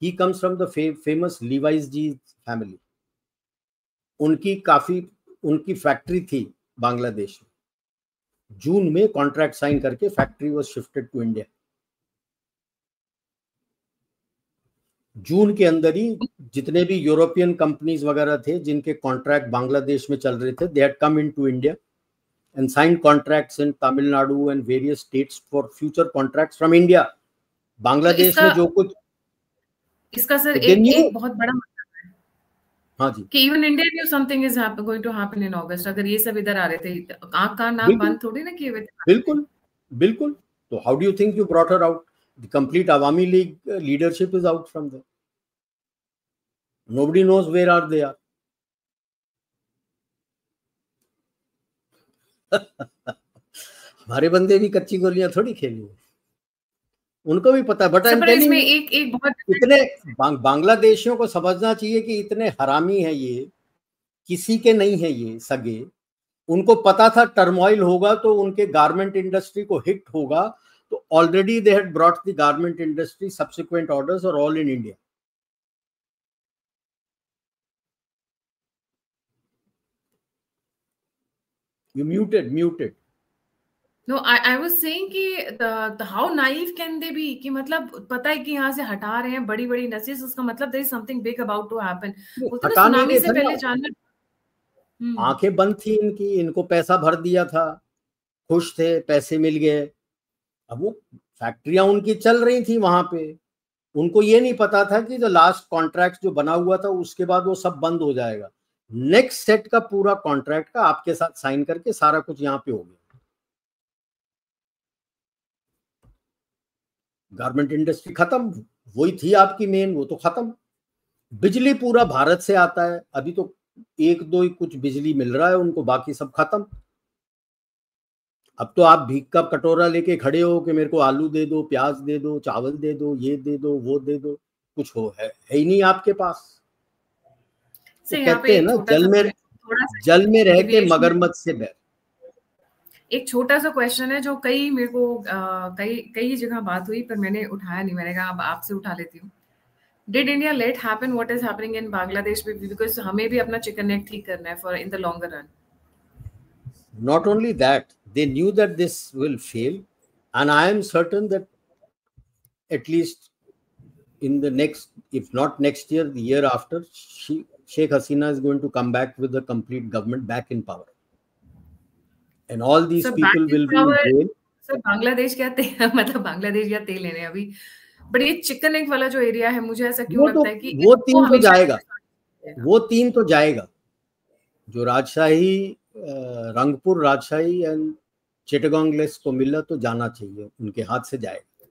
he comes from the famous Levi's जी फैमिली. उनकी फैक्ट्री थी बांग्लादेश में. जून में कॉन्ट्रैक्ट साइन करके factory was shifted to India. June के अंदर ही जितने भी यूरोपियन कंपनीज वगैरह थे जिनके कॉन्ट्रैक्ट बांग्लादेश में चल रहे थे, they had come into India and signed contracts in Tamil Nadu and various states for future contracts from India. Bangladesh में जो कुछ इसका सर एक बहुत बड़ा हाँ जी, कि even India knew something is going to happen in August. अगर ये सब इधर आ रहे थे, आंख कान नाक बंद थोड़ी ना किए हुए थे. बिल्कुल बिल्कुल. तो how do you think you brought her out? The complete Awami League leadership is out from there. Nobody knows where are they are. हमारे बंदे भी कच्ची गोलियां थोड़ी खेली, उनको भी पता है. बट इसमें एक बहुत इतने बांग्लादेशियों को समझना चाहिए कि इतने हरामी हैं ये, किसी के नहीं है ये सगे. उनको पता था टर्मोइल होगा तो उनके गारमेंट इंडस्ट्री को हिट होगा, तो already they had brought the garment industry subsequent orders और all in India. You muted. No, I was saying कि the how naive can they be कि मतलब पता है कि यहाँ से हटा रहे हैं बड़ी बड़ी नसेस, उसका मतलब there is something big about to happen. Tsunami से पहले जानना. आंखें बंद थी इनकी, इनको पैसा भर दिया था, खुश थे, पैसे मिल गए. अब वो फैक्ट्रियां उनकी चल रही थी वहां पे. उनको ये नहीं पता था कि जो लास्ट कॉन्ट्रैक्ट जो बना हुआ था उसके बाद वो सब बंद हो जाएगा. नेक्स्ट सेट का पूरा कॉन्ट्रैक्ट का आपके साथ साइन करके सारा कुछ यहाँ पे हो गया. गारमेंट इंडस्ट्री खत्म, वही थी आपकी मेन, वो तो खत्म. बिजली पूरा भारत से आता है, अभी तो एक दो ही कुछ बिजली मिल रहा है उनको, बाकी सब खत्म. अब तो आप भीख का कटोरा लेके खड़े हो कि मेरे को आलू दे दो, प्याज दे दो, चावल दे दो, ये दे दो, वो दे दो. कुछ है ही नहीं आपके पास. तो कहते हैं ना, जल में रह के मगरमच्छ से बैर. एक छोटा सा क्वेश्चन है जो मेरे को कई जगह बात हुई पर मैंने उठाया नहीं. मैंने कहा अब आपसे उठा लेती हूँ. Did India let happen what is happening in Bangladesh? Because हमें भी अपना चिकन नेक ठीक करना है for in the longer run. Not only that, they knew that this will fail, and I am certain that at least in the next, if not next year, the year after, Sheikh Hasina is going to come back with the complete government back in power. And all these people will be in jail. So Bangladesh क्या मतलब बांग्लादेश क्या तेल लेने अभी, but ये chicken neck वाला जो area है मुझे ऐसा क्यों लगता है कि वो तीन तो जाएगा. वो तीन तो जाएगा. जो राजशाही, रंगपुर राजशाही एंड चिटागोंग लेस को मिला तो जाना चाहिए, उनके हाथ से जाएगा.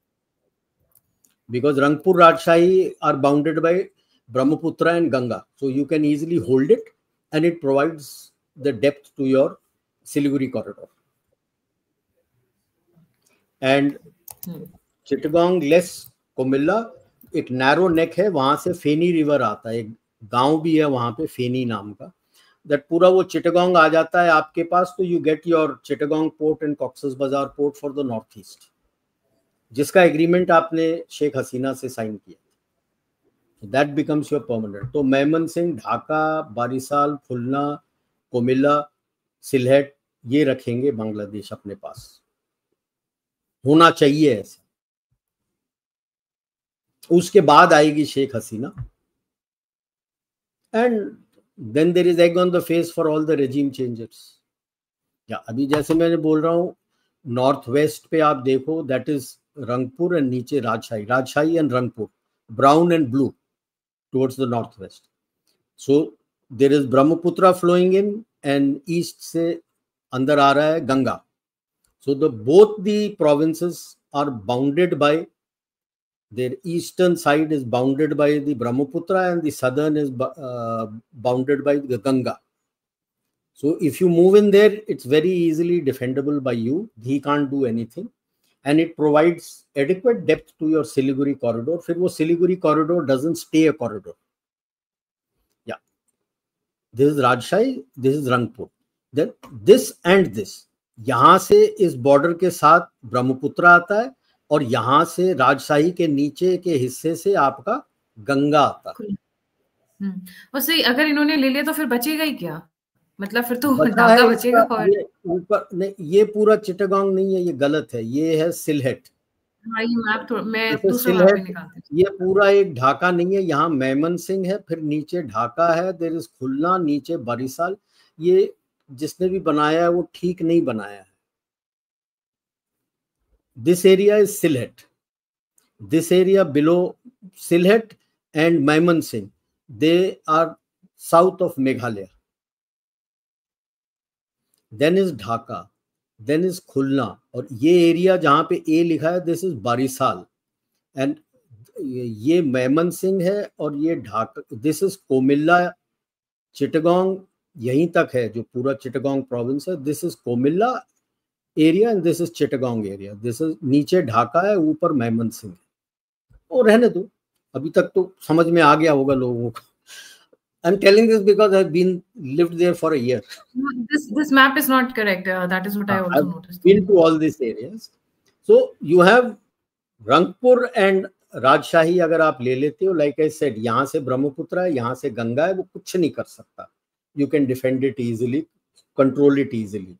Because Rangpur Rajshahi are bounded by Brahmaputra and Ganga, so you can easily hold it and it provides the depth to your Siliguri corridor. And Chittagong less Comilla एक नैरो नेक है, वहां से फेनी रिवर आता है, एक गांव भी है वहां पे फेनी नाम का. दैट पूरा वो चिटागोंग आ जाता है आपके पास, तो you get your Chittagong port and Cox's Bazar port for the north east, जिसका एग्रीमेंट आपने शेख हसीना से साइन किया. That becomes your permanent. तो मेमन सिंह, ढाका, बारिसाल, खुलना, कोमिल्ला, सिलहेट, ये रखेंगे बांग्लादेश अपने पास. होना चाहिए ऐसा. उसके बाद आएगी Sheikh Hasina, and then there is egg on the face for all the regime changes. या अभी जैसे मैंने बोल रहा हूँ, नॉर्थ वेस्ट पे आप देखो, दैट इज रंगपुर एंड नीचे Rajshahi and Rangpur, brown and blue towards the north west. So there is Brahmaputra flowing in and east से अंदर आ रहा है Ganga. So both the provinces are bounded by, their eastern side is bounded by the Brahmaputra and the southern is bounded by the Ganga. So if you move in there, it's very easily defendable by you. He can't do anything, and it provides adequate depth to your Siliguri corridor. फिर वो Siliguri corridor doesn't stay a corridor. Yeah, this is Rajshahi, this is Rangpur. Then this and this. यहां से इस border के साथ ब्रह्मपुत्र आता है और यहां से राजशाही के नीचे के हिस्से से आपका गंगा आता है. वैसे अगर इन्होंने ले लिया तो फिर बचेगा ही क्या? मतलब फिर तो ढाका बचेगा. और ये ऊपर नहीं, ये पूरा चिटागोंग नहीं है, ये गलत है, ये है सिलहेट. हाँ, ये मैप मैं दूसरा मैप भी निकालती हूं. ये पूरा एक ढाका नहीं है, यहाँ मैमन सिंह है, फिर नीचे ढाका है, देयर इज खुलना, नीचे बारिसाल. ये जिसने भी बनाया है वो ठीक नहीं बनाया है. This area is Sylhet. This area below Sylhet and Mymensingh, they are south of Meghalaya. Then is Dhaka, then is Khulna, और ये एरिया जहां पे ए लिखा है दिस इज बारिसाल, एंड ये मैमन सिंह है, और ये ढाका, दिस इज कोमिल्ला. चिटागोंग यहीं तक है, जो पूरा चिटागोंग प्रोविंस है. This is Comilla area and this is Chittagong area. This is नीचे ढाका है, ऊपर मैमन सिंह है. और रहने दो, अभी तक तो समझ में आ गया होगा लोगों को. I'm telling this because I've lived there for a year. This map is not correct. That is what I also noticed. Been to all these areas. So you have Rangpur and Rajshahi. अगर आप ले लेते हो, like I said, यहाँ से ब्रह्मपुत्र है, यहाँ से गंगा है, वो कुछ नहीं कर सकता. You can defend it easily, control it easily,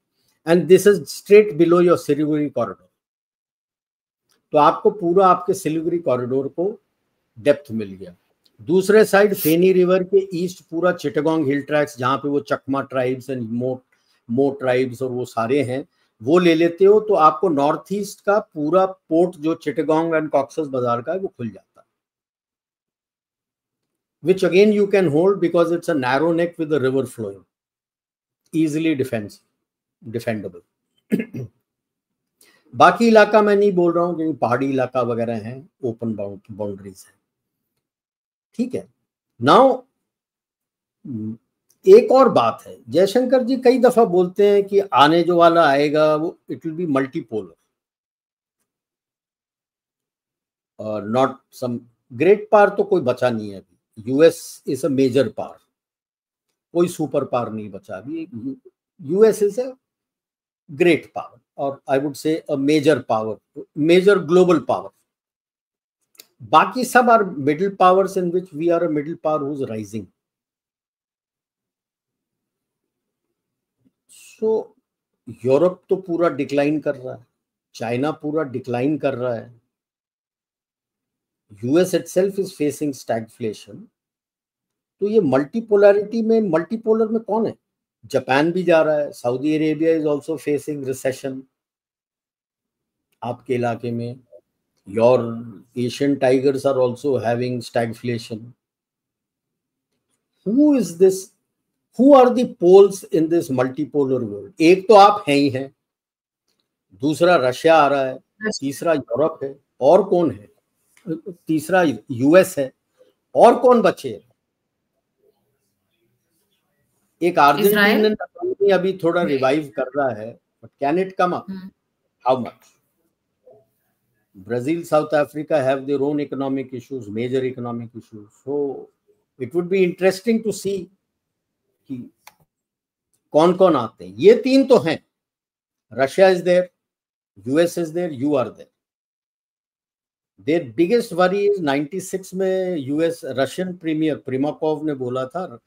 and this is straight below your Siliguri corridor. तो आपको पूरा आपके सिलीगुड़ी कॉरिडोर को डेप्थ मिल गया. दूसरे साइड फेनी रिवर के ईस्ट पूरा चिटागोंग हिल ट्रैक्स, जहाँ पे वो चकमा ट्राइब्स एंड मो ट्राइब्स और वो सारे हैं, वो ले लेते हो, तो आपको नॉर्थ ईस्ट का पूरा पोर्ट जो चिटागोंग एंड कॉक्सस बाजार का है वो खुल जाता है. Which again you can hold because it's a narrow neck with the river flowing, easily defendable. बाकी इलाका मैं नहीं बोल रहा हूँ क्योंकि पहाड़ी इलाका वगैरह हैं, ओपन बाउंड्रीज हैं. ठीक है. नाउ एक और बात है, जयशंकर जी कई दफा बोलते हैं कि आने जो वाला आएगा वो इट विल बी मल्टीपोलर और नॉट सम ग्रेट पावर. तो कोई बचा नहीं है अभी. US is a major power, कोई सुपर पावर नहीं बचा अभी. US is a great power, और I would say a major power, major global power. बाकी सब are middle powers in which we are a middle power who is rising. So Europe तो पूरा decline कर रहा है, चाइना पूरा decline कर रहा है, US itself is facing stagflation. तो ये मल्टीपोलैरिटी में, मल्टीपोलर में कौन है? जापान भी जा रहा है, Saudi Arabia is also facing recession आपके इलाके में, your Asian tigers are also having stagflation. Who is this, who are the poles in this multipolar world? एक तो आप हैं ही हैं, दूसरा रशिया आ रहा है, तीसरा यूरोप है, और कौन है? तीसरा यूएस है, और कौन बचे? एक अर्जेंटीना अभी थोड़ा रिवाइव कर रहा है, but can it come up? How much? Brazil, South Africa have their own economic issues, major economic issues. So it would be interesting to see कि कौन कौन आते हैं. ये तीन तो हैं, Russia is there, US is there, you are there. Their biggest worry is 96 में यूएस रशियन प्रीमियर प्रिमाकोव ने बोला था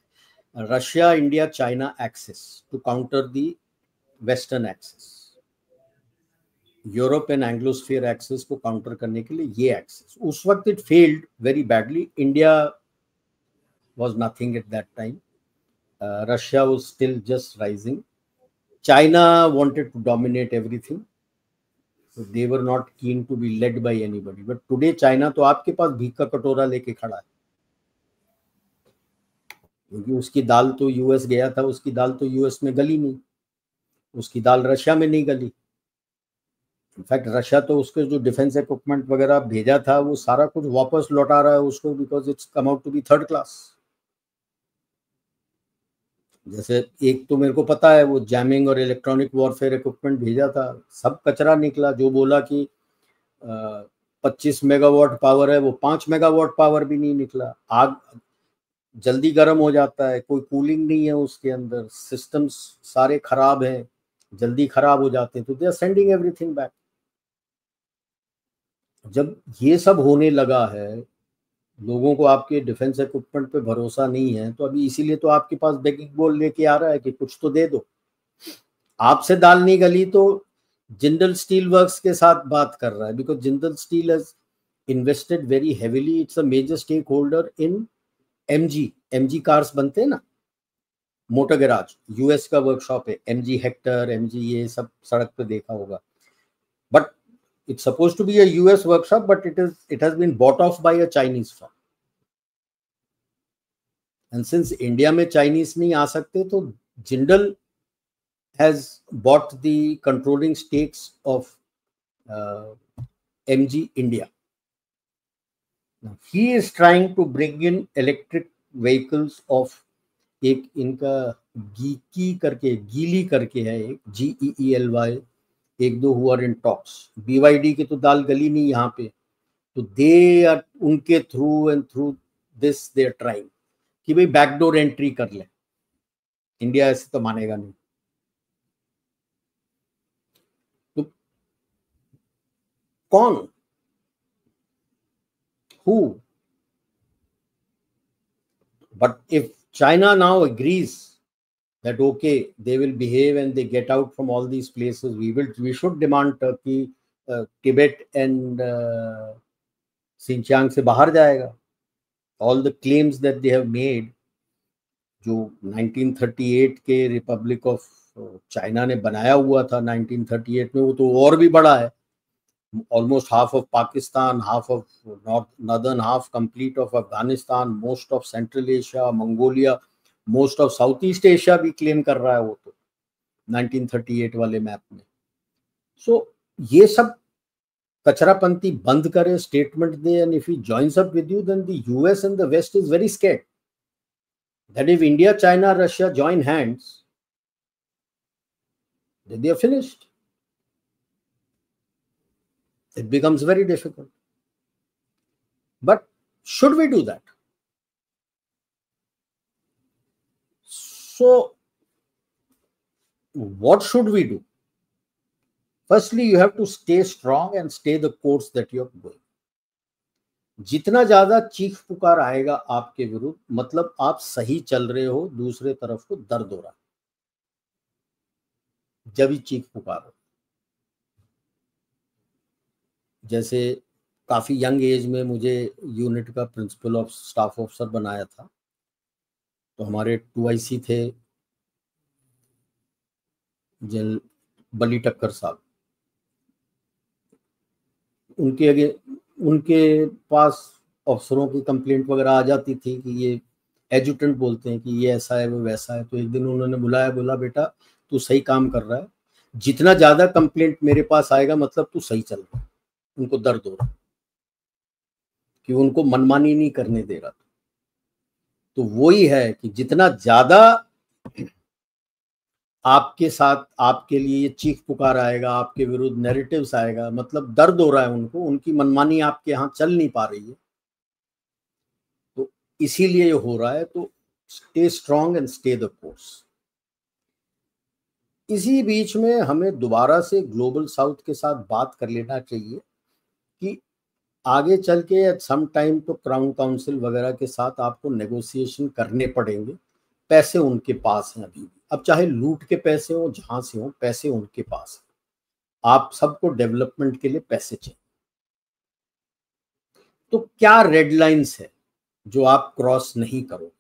Russia India China axis to counter the western axis, Europe and Anglosphere axis को काउंटर करने के लिए ये axis. उस वक्त it failed very badly. India was nothing at that time. Russia was still just rising. China wanted to dominate everything. So they were not keen to be led by anybody. But today China तो आपके पास भीख का कटोरा लेके खड़ा है. क्योंकि उसकी दाल तो यूएस गया था, उसकी दाल तो यूएस में गली नहीं, उसकी दाल रशिया में नहीं गली। इनफैक्ट रशिया तो उसके जो डिफेंस इक्विपमेंट वगैरह भेजा था वो सारा कुछ वापस लौटा रहा है उसको, because it's come out to be third class. जैसे एक तो मेरे को पता है वो जैमिंग और इलेक्ट्रॉनिक वॉरफेयर इक्विपमेंट भेजा था, सब कचरा निकला। जो बोला कि 25 मेगावाट पावर है, वो 5 मेगावाट पावर भी नहीं निकला। आग जल्दी गर्म हो जाता है, कोई कूलिंग नहीं है उसके अंदर, सिस्टम्स सारे खराब हैं, जल्दी खराब हो जाते हैं, तो they are sending everything back. जब ये सब होने लगा है, लोगों को आपके डिफेंस इक्विपमेंट पे भरोसा नहीं है, तो अभी इसीलिए तो आपके पास बेगिंग बोल लेके आ रहा है कि कुछ तो दे दो। आपसे दाल नहीं गली तो जिंदल स्टील वर्क्स के साथ बात कर रहा है, because Jindal steel has invested very heavily, it's a major stakeholder in MG cars बनते हैं ना, मोटर गैराज, यूएस का वर्कशॉप है एमजी हेक्टर, एमजी, ये सब सड़क पे देखा होगा। But it's supposed to be a US workshop, but it has been bought off by a Chinese firm. And since India में Chinese नहीं आ सकते, तो Jindal has bought the controlling stakes of MG India. Now, he is trying to bring in electric vehicles of एक इनका गीली करके है, एक GEELY, एक दो हुआ इन टॉक्स। BYD की तो दाल गली नहीं यहाँ पे, तो दे आर उनके through and through this they are trying कि भाई बैकडोर एंट्री कर ले। इंडिया ऐसे तो मानेगा नहीं। तो कौन, who? But if China now agrees that okay, they will behave and they get out from all these places, we should demand Turkey, Tibet and Xinjiang से बाहर जाएगा। all the claims that they have made, जो 1938 के Republic of China ने बनाया हुआ था 1938 में, वो तो और भी बड़ा है। almost half of Pakistan, half of northern half complete of Afghanistan, most of Central Asia, Mongolia, most of south east Asia भी क्लेम कर रहा है वो तो 1938 वाले मैप में। सो ये सब कचरापंती बंद करे, स्टेटमेंट दे, and if he joins up with you, then the US and the west is very scared that if India, China, Russia join hands, then they are finished. It becomes very difficult. But should we do that? So, what should we do? Firstly, you have to stay strong and stay the course that you are going. जितना ज्यादा चीख पुकार आएगा आपके विरुद्ध, मतलब आप सही चल रहे हो, दूसरे तरफ को दर्द हो रहा है, जब ही चीख पुकार हो। जैसे काफी यंग एज में मुझे यूनिट का प्रिंसिपल ऑफ स्टाफ ऑफिसर बनाया था, तो हमारे 2IC थे जनरल बली टक्कर साहब। उनके पास अफसरों की कंप्लेंट वगैरह आ जाती थी कि ये एजुटेंट बोलते हैं कि ये ऐसा है वो वैसा है। तो एक दिन उन्होंने बुलाया, बोला बेटा तू सही काम कर रहा है, जितना ज्यादा कंप्लेंट मेरे पास आएगा मतलब तू सही चल रहा है। उनको दर्द हो रहा कि उनको मनमानी नहीं करने दे रहा। तो वही है कि जितना ज्यादा आपके साथ, आपके लिए चीख पुकार आएगा, आपके विरुद्ध नैरेटिव्स आएगा, मतलब दर्द हो रहा है उनको, उनकी मनमानी आपके यहाँ चल नहीं पा रही है, तो इसीलिए ये हो रहा है। तो stay strong and stay the course. इसी बीच में हमें दोबारा से ग्लोबल साउथ के साथ बात कर लेना चाहिए कि आगे चल के एट सम टाइम तो क्राउन काउंसिल वगैरह के साथ आपको नेगोशिएशन करने पड़ेंगे। पैसे उनके पास हैं अभी भी, अब चाहे लूट के पैसे हो, जहां से हो, पैसे उनके पास हैं। आप सबको डेवलपमेंट के लिए पैसे चाहिए, तो क्या रेड लाइंस है जो आप क्रॉस नहीं करो,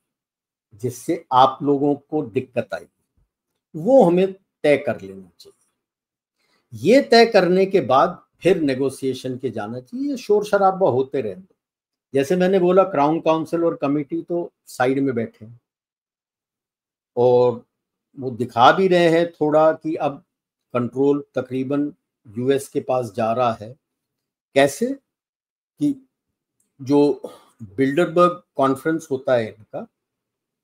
जिससे आप लोगों को दिक्कत आएगी, वो हमें तय कर लेना चाहिए। ये तय करने के बाद फिर नेगोशिएशन के जाना चाहिए। शोर शराबा होते रहते, जैसे मैंने बोला क्राउन काउंसिल और कमिटी तो साइड में बैठे हैं, और वो दिखा भी रहे हैं थोड़ा कि अब कंट्रोल तकरीबन यूएस के पास जा रहा है। कैसे कि जो बिल्डरबर्ग कॉन्फ्रेंस होता है इनका,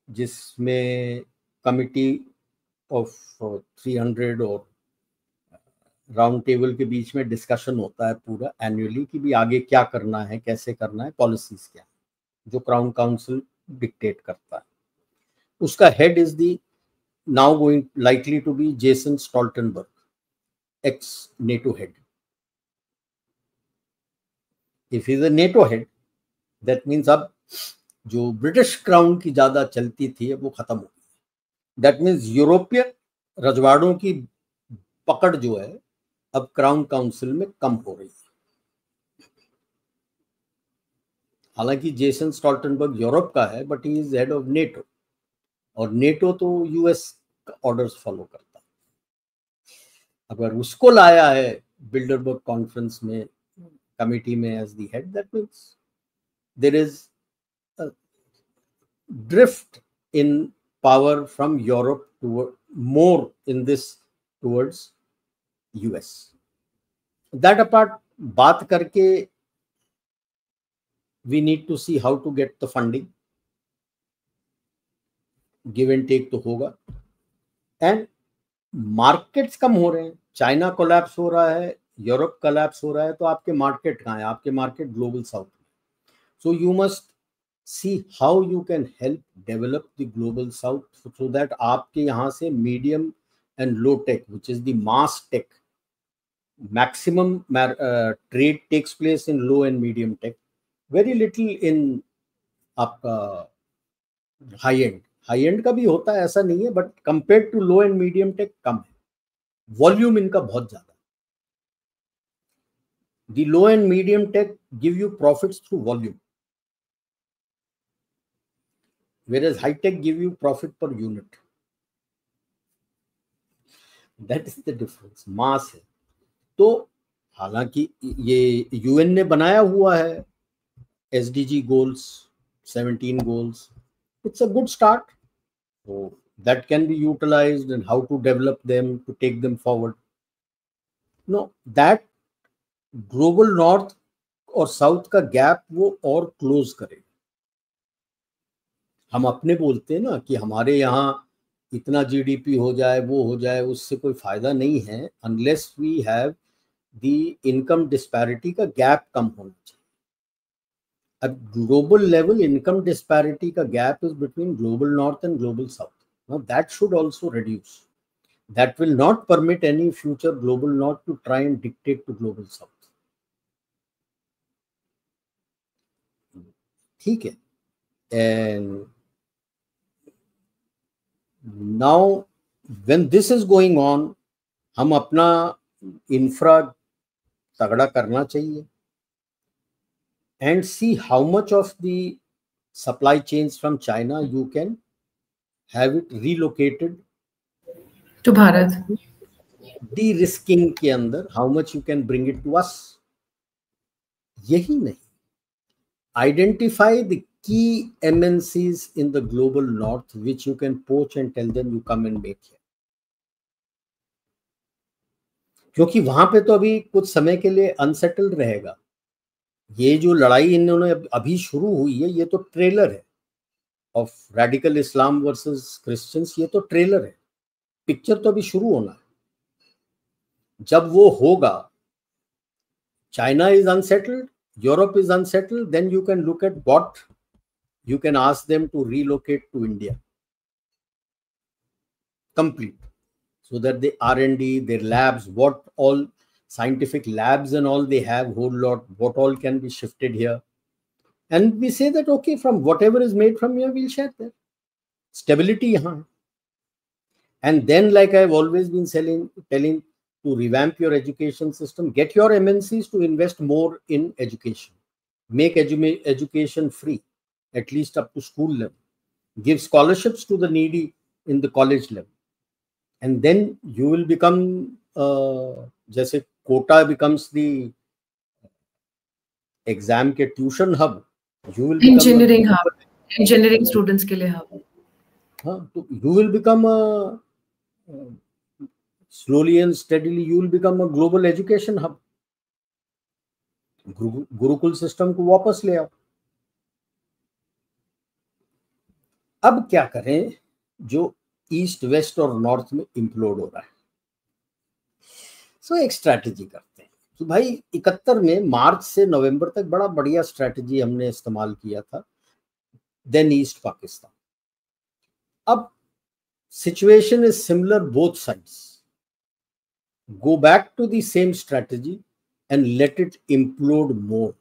जिसमें कमिटी ऑफ 300 और राउंड टेबल के बीच में डिस्कशन होता है पूरा एनुअली कि भी आगे क्या करना है, कैसे करना है, पॉलिसीज क्या है, जो क्राउन काउंसिल डिक्टेट करता है। उसका head is the now going likely to be Jason Stoltenberg, ex-NATO head. If he's a NATO head, that means अब जो ब्रिटिश क्राउन की ज्यादा चलती थी वो खत्म हो गई। That means यूरोपियन रजवाड़ों की पकड़ जो है अब क्राउन काउंसिल में कम हो रही है। हालांकि जेसन स्टॉल्टनबर्ग यूरोप का है, but he is head of NATO, और नेटो तो यूएस ऑर्डर्स फॉलो करता है। अगर उसको लाया है बिल्डरबर्ग कॉन्फ्रेंस में कमिटी में as the head, that means there is drift in power from Europe toward more in this towards US. That apart, बात करके we need to see how to get the funding, give and take तो होगा, and markets कम हो रहे हैं। China collapse हो रहा है, यूरोप कोलैप्स हो रहा है, तो आपके मार्केट कहाँ है? आपके मार्केट ग्लोबल साउथ में। So you must see how you can help develop the global south so that आपके यहाँ से medium and low tech, which is the mass tech, maximum trade takes place in low and medium tech, very little in आपका high and. High and का भी होता है, ऐसा नहीं है, but compare to low and medium tech कम है। वॉल्यूम इनका बहुत ज्यादा है। The low and medium tech give you profits through volume, whereas high tech give you profit per unit. That is the difference, मास है। तो हालांकि ये यूएन ने बनाया हुआ है SDG goals, 17 goals. It's a good start. So that can be utilized, and how to develop them to take them forward. No, that global north और south का गैप वो और क्लोज करे। हम अपने बोलते हैं ना कि हमारे यहाँ इतना जीडीपी हो जाए, वो हो जाए, उससे कोई फायदा नहीं है unless we have the income disparity का गैप कम होना चाहिए। अब ग्लोबल लेवल इनकम डिस्पैरिटी का gap is between global north and global south. Now that should also reduce. That will not permit any future global north to try and dictate to global south. ठीक है। And now when this is going on, हम अपना infra तगड़ा करना चाहिए and see how much of the supply chains from China you can have it relocated to Bharat. De-risking के अंदर how much you can bring it to us. यही नहीं, identify the key MNCs in the global north which you can poach and tell them you come and make here. क्योंकि वहां पे तो अभी कुछ समय के लिए अनसेटल्ड रहेगा। ये जो लड़ाई इन्होंने अभी शुरू हुई है, ये तो ट्रेलर है of radical Islam versus Christians. ये तो ट्रेलर है, पिक्चर तो अभी शुरू होना है। जब वो होगा, China is unsettled, Europe is unsettled, then you can look at what you can ask them to relocate to India complete, so that the R&D, their labs, what all scientific labs and all they have, whole lot, what all can be shifted here. And we say that, okay, from whatever is made from here, we'll share there. Stability yahan. And then, like I've always been telling, to revamp your education system, get your MNCs to invest more in education, make education free, at least up to school level, give scholarships to the needy in the college level, and then you will become, जैसे Kota becomes the exam के tuition hub, you will become engineering hub, engineering students के लिए hub. हाँ, तो you will become a slowly and steadily you will become a global education hub. Gurukul system को वापस ले आओ. अब क्या करें जो ईस्ट वेस्ट और नॉर्थ में इम्प्लोड हो रहा है. सो एक स्ट्रैटेजी करते हैं. तो भाई 71 में मार्च से नवंबर तक बड़ा बढ़िया स्ट्रैटेजी हमने इस्तेमाल किया था, देन ईस्ट पाकिस्तान. अब situation is similar both sides. Go back to the same strategy and let it implode more,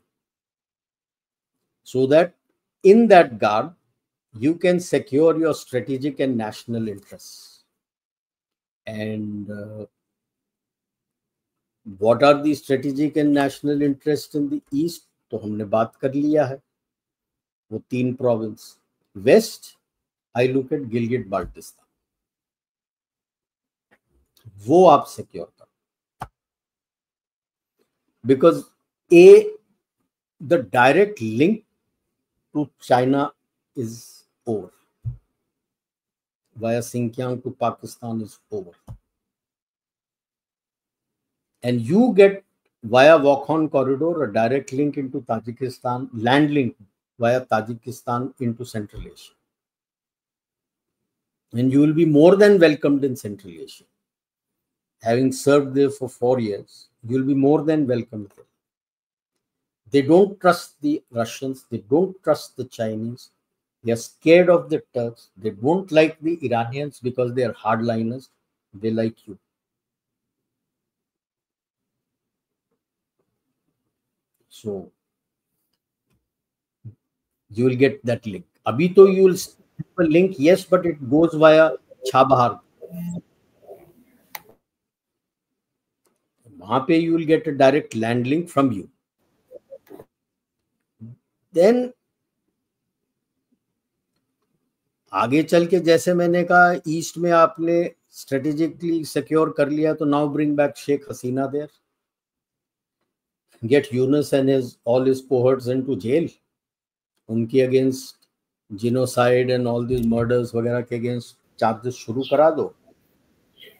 so that in that guard you can secure your strategic and national interests. And what are the strategic and national interests in the east? तो हमने बात कर लिया है, वो 3 province. West, I look at Gilgit Baltistan. वो आप secure कर, because the direct link to China is over. Via Xinjiang to Pakistan is over. And you get via Wakhan corridor a direct link into Tajikistan, land link via Tajikistan into Central Asia. And you will be more than welcomed in Central Asia. Having served there for 4 years, you will be more than welcomed there. They don't trust the Russians. They don't trust the Chinese. They are scared of the Turks. They don't like the Iranians because they are hardliners. They like you. So you will get that link. Abhi to you will have a link, yes, but it goes via Chabahar. वहां पे you will get a direct land link from you. Then आगे चल के जैसे मैंने कहा east में आपने स्ट्रेटेजिकली सिक्योर कर लिया, तो now bring back Sheikh Hasina there, get Yunus and his all his cohorts into jail, उनके against genocide and all this murders वगैरह के अगेंस्ट चार्जेस शुरू करा दो,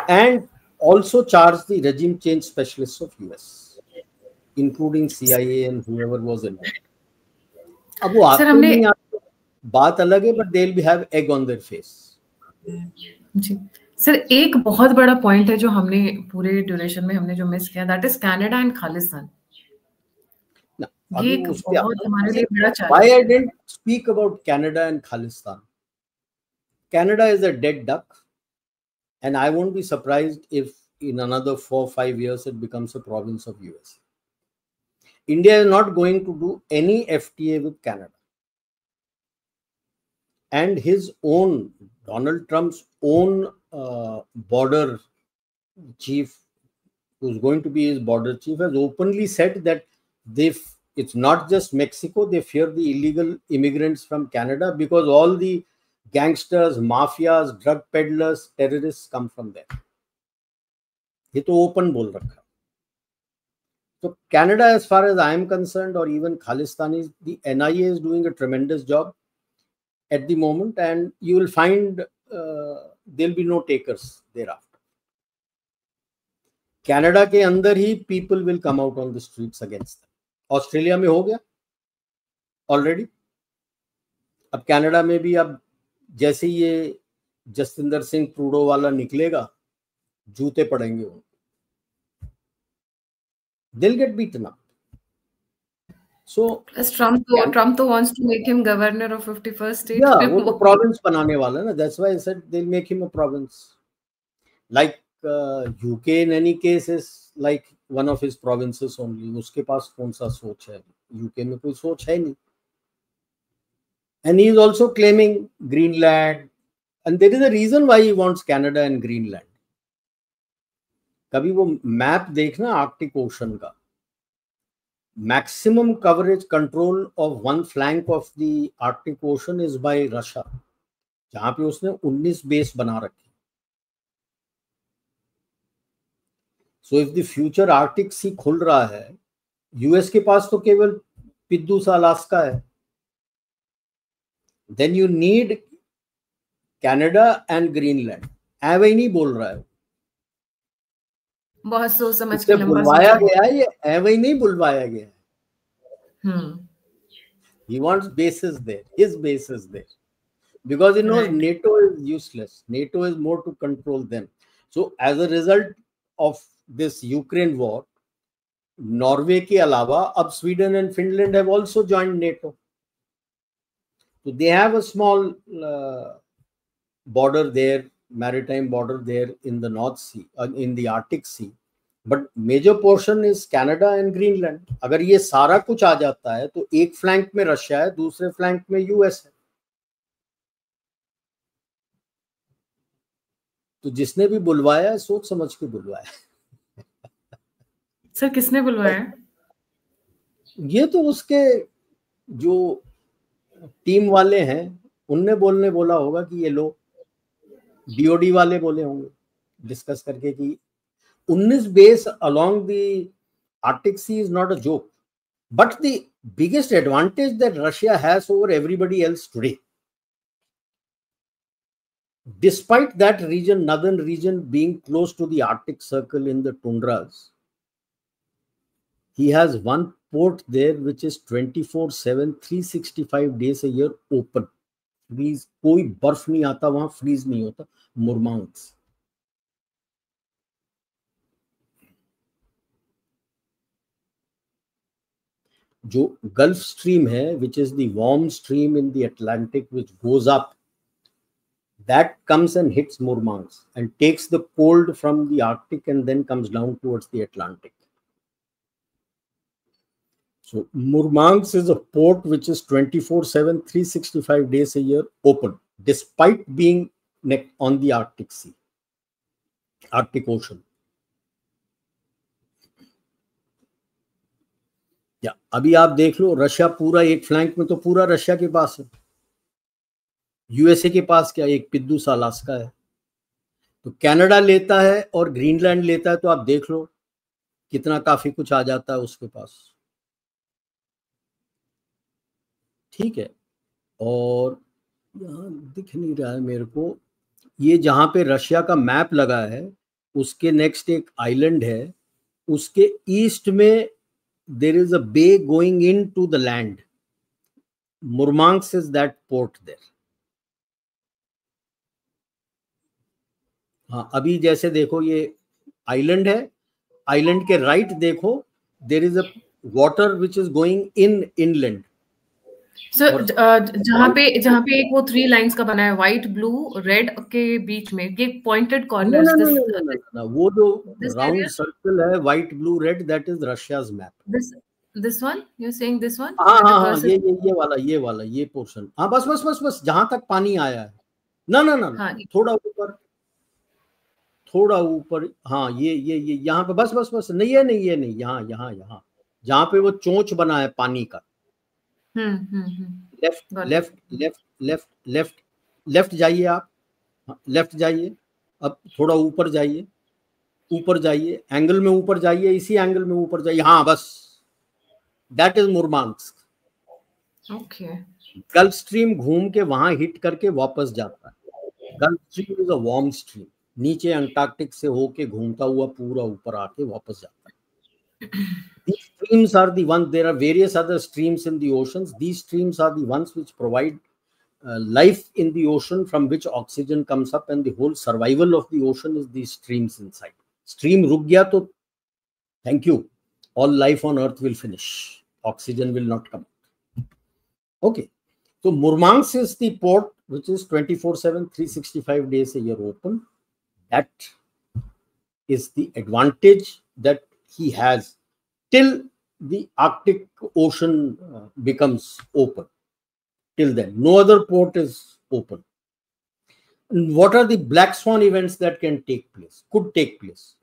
and also charge the regime change specialists of US, including CIA and whoever was involved. अब वो आते नहीं आते बात अलग है, but they'll be have egg on their face. जी सर, एक बहुत बड़ा पॉइंट है जो हमने पूरे ड्यूरेशन में हमने जो मिस किया, that is Canada and Khalistan. ये एक बहुत हमारे लिए बड़ा challenge. Why I didn't speak about Canada and Khalistan? Canada is a dead duck. And I won't be surprised if in another 4-5 years it becomes a province of US. India is not going to do any FTA with Canada. And his own, Donald Trump's own border chief, who's going to be his border chief, has openly said that it's not just Mexico, they fear the illegal immigrants from Canada because all the gangsters, mafias, drug peddlers, terrorists come from there. ये तो open बोल रखा. So Canada, as far as I am concerned, or even Khalistanis, the NIA is doing a tremendous job at the moment, and you will find there'll be no takers thereafter. Canada के अंदर ही people will come out on the streets against them. Australia में हो गया already. अब Canada में भी अब जैसे ये जसविंदर सिंह ट्रूडो वाला निकलेगा, जूते पड़ेंगे उनको. They'll get beaten up. So Trump wants to make him governor of 51st state. Yeah, वो तो province बनाने वाला ना. That's why I said they'll make him a province. Like UK in any case is like one of his provinces only. उसके पास कौन सा सोच है? UK में कोई सोच है नहीं. And he is also claiming Greenland, and there is a reason why he wants Canada and Greenland. कभी वो मैप देखना आर्कटिक ओशन का, maximum coverage control of one flank of the Arctic Ocean is by Russia, जहां पे उसने 19 base बना रखे. So if the future Arctic Sea खुल रहा है, US के पास तो केवल पिद्दू सा अलास्का है. Then you need Canada and Greenland, ऐवे ही नहीं बोल रहा है, बहुत सोच समझ इसे के लंबा बुलवाया सोच गया है, ये ऐवे ही नहीं बुलवाया गया है। हम्म He wants bases there, his bases there, because he knows Right. NATO is useless. NATO is more to control them. So as a result of this Ukraine war, Norway के अलावा अब Sweden and Finland have also joined NATO. So they have a small border there, maritime border there in the North Sea, in the Arctic Sea. But major portion is Canada and Greenland. अगर ये सारा कुछ आ जाता है तो एक flank में Russia है, दूसरे फ्लैंक में यूएस है। तो जिसने भी बुलवाया है सोच समझ के बुलवाया। सर किसने बुलवाया? ये तो उसके जो टीम वाले हैं उनने बोला होगा कि ये लो, डीओडी वाले बोले होंगे डिस्कस करके कि 19 base along the Arctic Sea is not a joke, but the biggest advantage that Russia has over everybody else today, despite that region, northern region being close to the Arctic Circle in the tundras, he has one port there which is 24/7 365 days a year open. Freeze, कोई बर्फ नहीं आता वहां, freeze नहीं होता, मुरमांस्क। जो gulf stream है, विच is the warm stream in the Atlantic which goes up, that comes and hits Murmansk and takes the cold from the Arctic and then comes down towards the Atlantic. So Murmansk is a port which is 24/7 365 days a year open, despite being on the Arctic Sea, Arctic Ocean. या अभी आप देख लो, Russia पूरा एक flank में तो पूरा Russia के पास है, यूएसए के पास क्या एक पिद्दू सा अलास्का है। तो कनाडा लेता है और ग्रीनलैंड लेता है तो आप देख लो कितना काफी कुछ आ जाता है उसके पास। ठीक है, और यहाँ दिख नहीं रहा है मेरे को, ये जहां पे रशिया का मैप लगा है उसके नेक्स्ट एक आइलैंड है, उसके ईस्ट में there is a bay going in to the land, Murmansk is that port there. हाँ, अभी जैसे देखो ये आइलैंड है, आइलैंड के राइट देखो there is a water which is going in inland. Sir जहाँ पे एक वो 3 लाइंस का बना है, व्हाइट ब्लू रेड के बीच में, ये पॉइंटेड कॉर्नर्स, वो जो राउंड सर्कल है white blue red, that is Russia's map. This one you are saying, this one? हाँ, ये पोर्शन। हाँ, बस जहां तक पानी आया है, ना हाँ, थोड़ा ऊपर, हाँ ये यहाँ पे बस नहीं है, यहाँ जहाँ पे वो चोंच बना है पानी का, लेफ्ट जाइए आप, लेफ्ट जाइए, अब थोड़ा ऊपर जाइए, एंगल में ऊपर जाइए, इसी एंगल में ऊपर जाइए, हाँ बस, that is मुरमांस्क। Okay. Gulf stream घूम के वहां हिट करके वापस जाता है। Gulf stream is a warm stream, नीचे अंटार्कटिक से होके घूमता हुआ पूरा ऊपर आके वापस जाता है। These streams are the ones, there are various other streams in the oceans. These streams are the ones which provide life in the ocean, from which oxygen comes up, and the whole survival of the ocean is these streams inside. Stream रुक गया तो thank you, all life on earth will finish, oxygen will not come. Okay, so Murmansk is the port which is 24/7 365 days a year open. That is the advantage that he has till the Arctic Ocean becomes open. Till then, no other port is open. And what are the black swan events that can take place, could take place?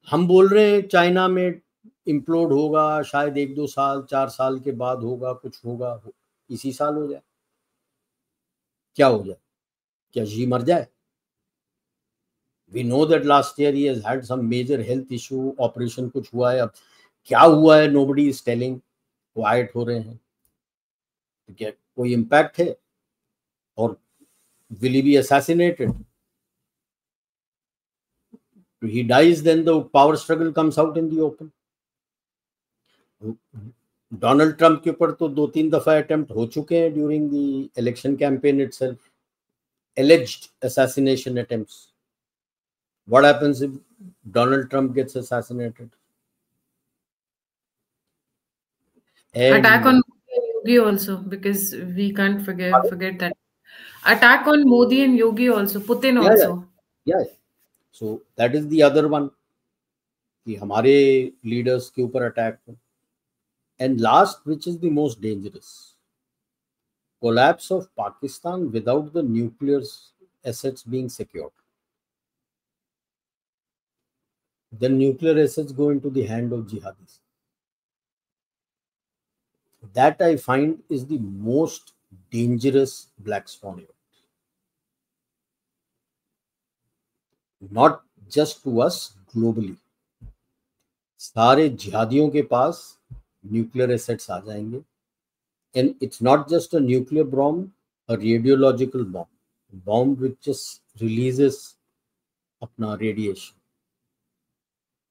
हम बोल रहे हैं China में implode होगा, शायद 1-2 साल 4 साल के बाद होगा, कुछ होगा, इसी साल हो जाए, क्या हो जाए, क्या जी मर जाए? We know that last year he has had some major health issue, operation कुछ हुआ है, अब क्या हुआ है nobody is telling, क्वाइट हो रहे हैं, क्या कोई इम्पैक्ट है? और Will he be assassinated? If he dies, then the power struggle comes out in the open. Donald Trump के ऊपर तो 2-3 दफा अटेम्प्ट हो चुके हैं during the election campaign itself, alleged assassination attempts. What happens if Donald Trump gets assassinated? And attack on Modi and Yogi also, because we can't forget that attack on Modi and Yogi also, Putin also. Yeah. So that is the other one कि हमारे leaders के ऊपर attack हो. And last, which is the most dangerous, collapse of Pakistan without the nuclear assets being secured. Then nuclear assets go into the hand of jihadis. That I find is the most dangerous black swan event. Not just to us, globally. सारे जिहादियों के पास nuclear assets आ जाएंगे. And it's not just a nuclear bomb, a radiological bomb which just releases अपना radiation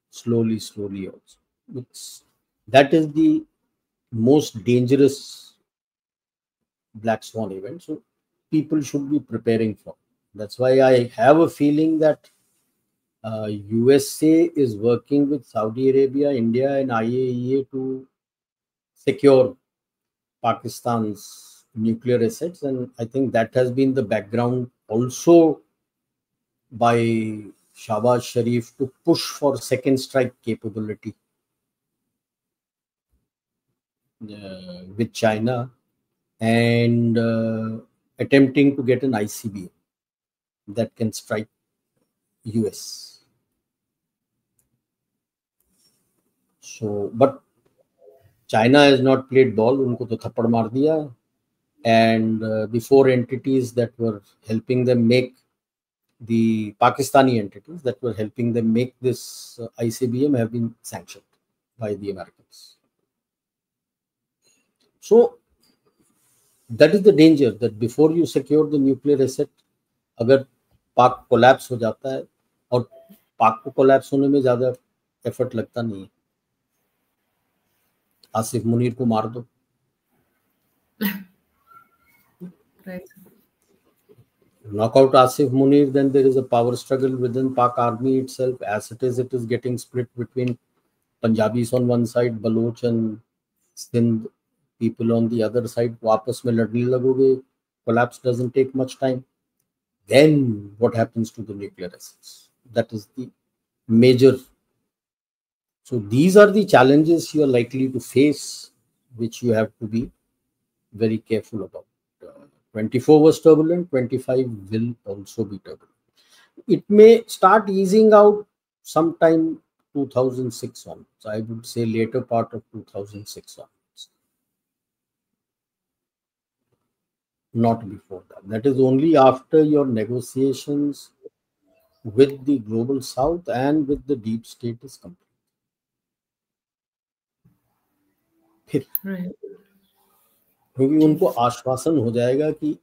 slowly also. That is the most dangerous black swan event. So people should be preparing for. That's why I have a feeling that USA is working with Saudi Arabia, India, and IAEA to secure Pakistan's nuclear assets, and I think that has been the background also by Shahbaz Sharif to push for second strike capability with China, and attempting to get an ICBM that can strike US. So, but China has not played ball. उनको तो थप्पड़ मार दिया. And the 4 entities that were helping them make, the Pakistani entities that were helping them make this ICBM, have been sanctioned by the Americans. So that is the danger, that before you secure the nuclear asset, अगर पाक collapse हो जाता है, और पाक को collapse होने में ज़्यादा एफर्ट लगता नहीं है, आसिफ मुनीर को मार दो. Right. Knock out Asif Munir, then there is a power struggle within Pak army itself. As it is getting split between Punjabis on one side, Baloch and Sindh people on the other side. वापस में लड़ने लगोगे. Collapse doesn't take much time. Then what happens to the nuclear assets? That is the major. So these are the challenges you are likely to face, which you have to be very careful about. 24 was turbulent, 25 will also be turbulent. It may start easing out sometime 2006 on. So I would say later part of 2006 onwards. Not before that. That is only after your negotiations with the global south and with the deep state is complete. फिर क्योंकि उनको आश्वासन हो जाएगा कि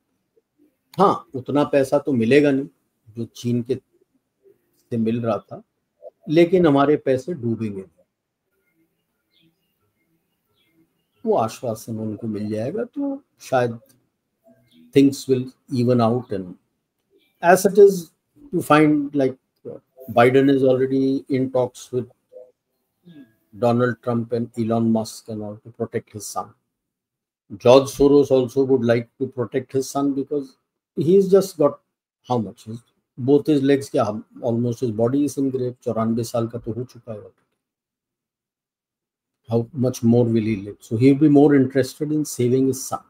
हाँ, उतना पैसा तो मिलेगा नहीं जो चीन के से मिल रहा था, लेकिन हमारे पैसे डूबेंगे. वो आश्वासन उनको मिल जाएगा तो शायद things will even out. And as it is, you find like Biden is already in talks with Donald Trump and Elon Musk and all to protect his son. George Soros also would like to protect his son because he's just got how much? Both his legs, almost his body is engraved. 94 साल का तो हो चुका है. How much more will he live? So he'll be more interested in saving his son.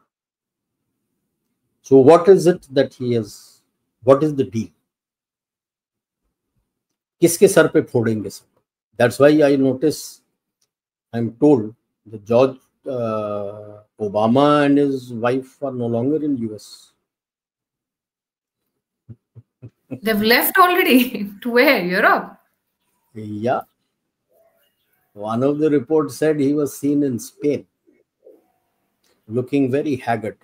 So what is it that he has? What is the deal? किसके sir पे फोड़ेंगे सब? That's why I notice, I'm told that George Obama and his wife are no longer in US. They've left already. To where? Europe? Yeah. One of the reports said he was seen in Spain, looking very haggard.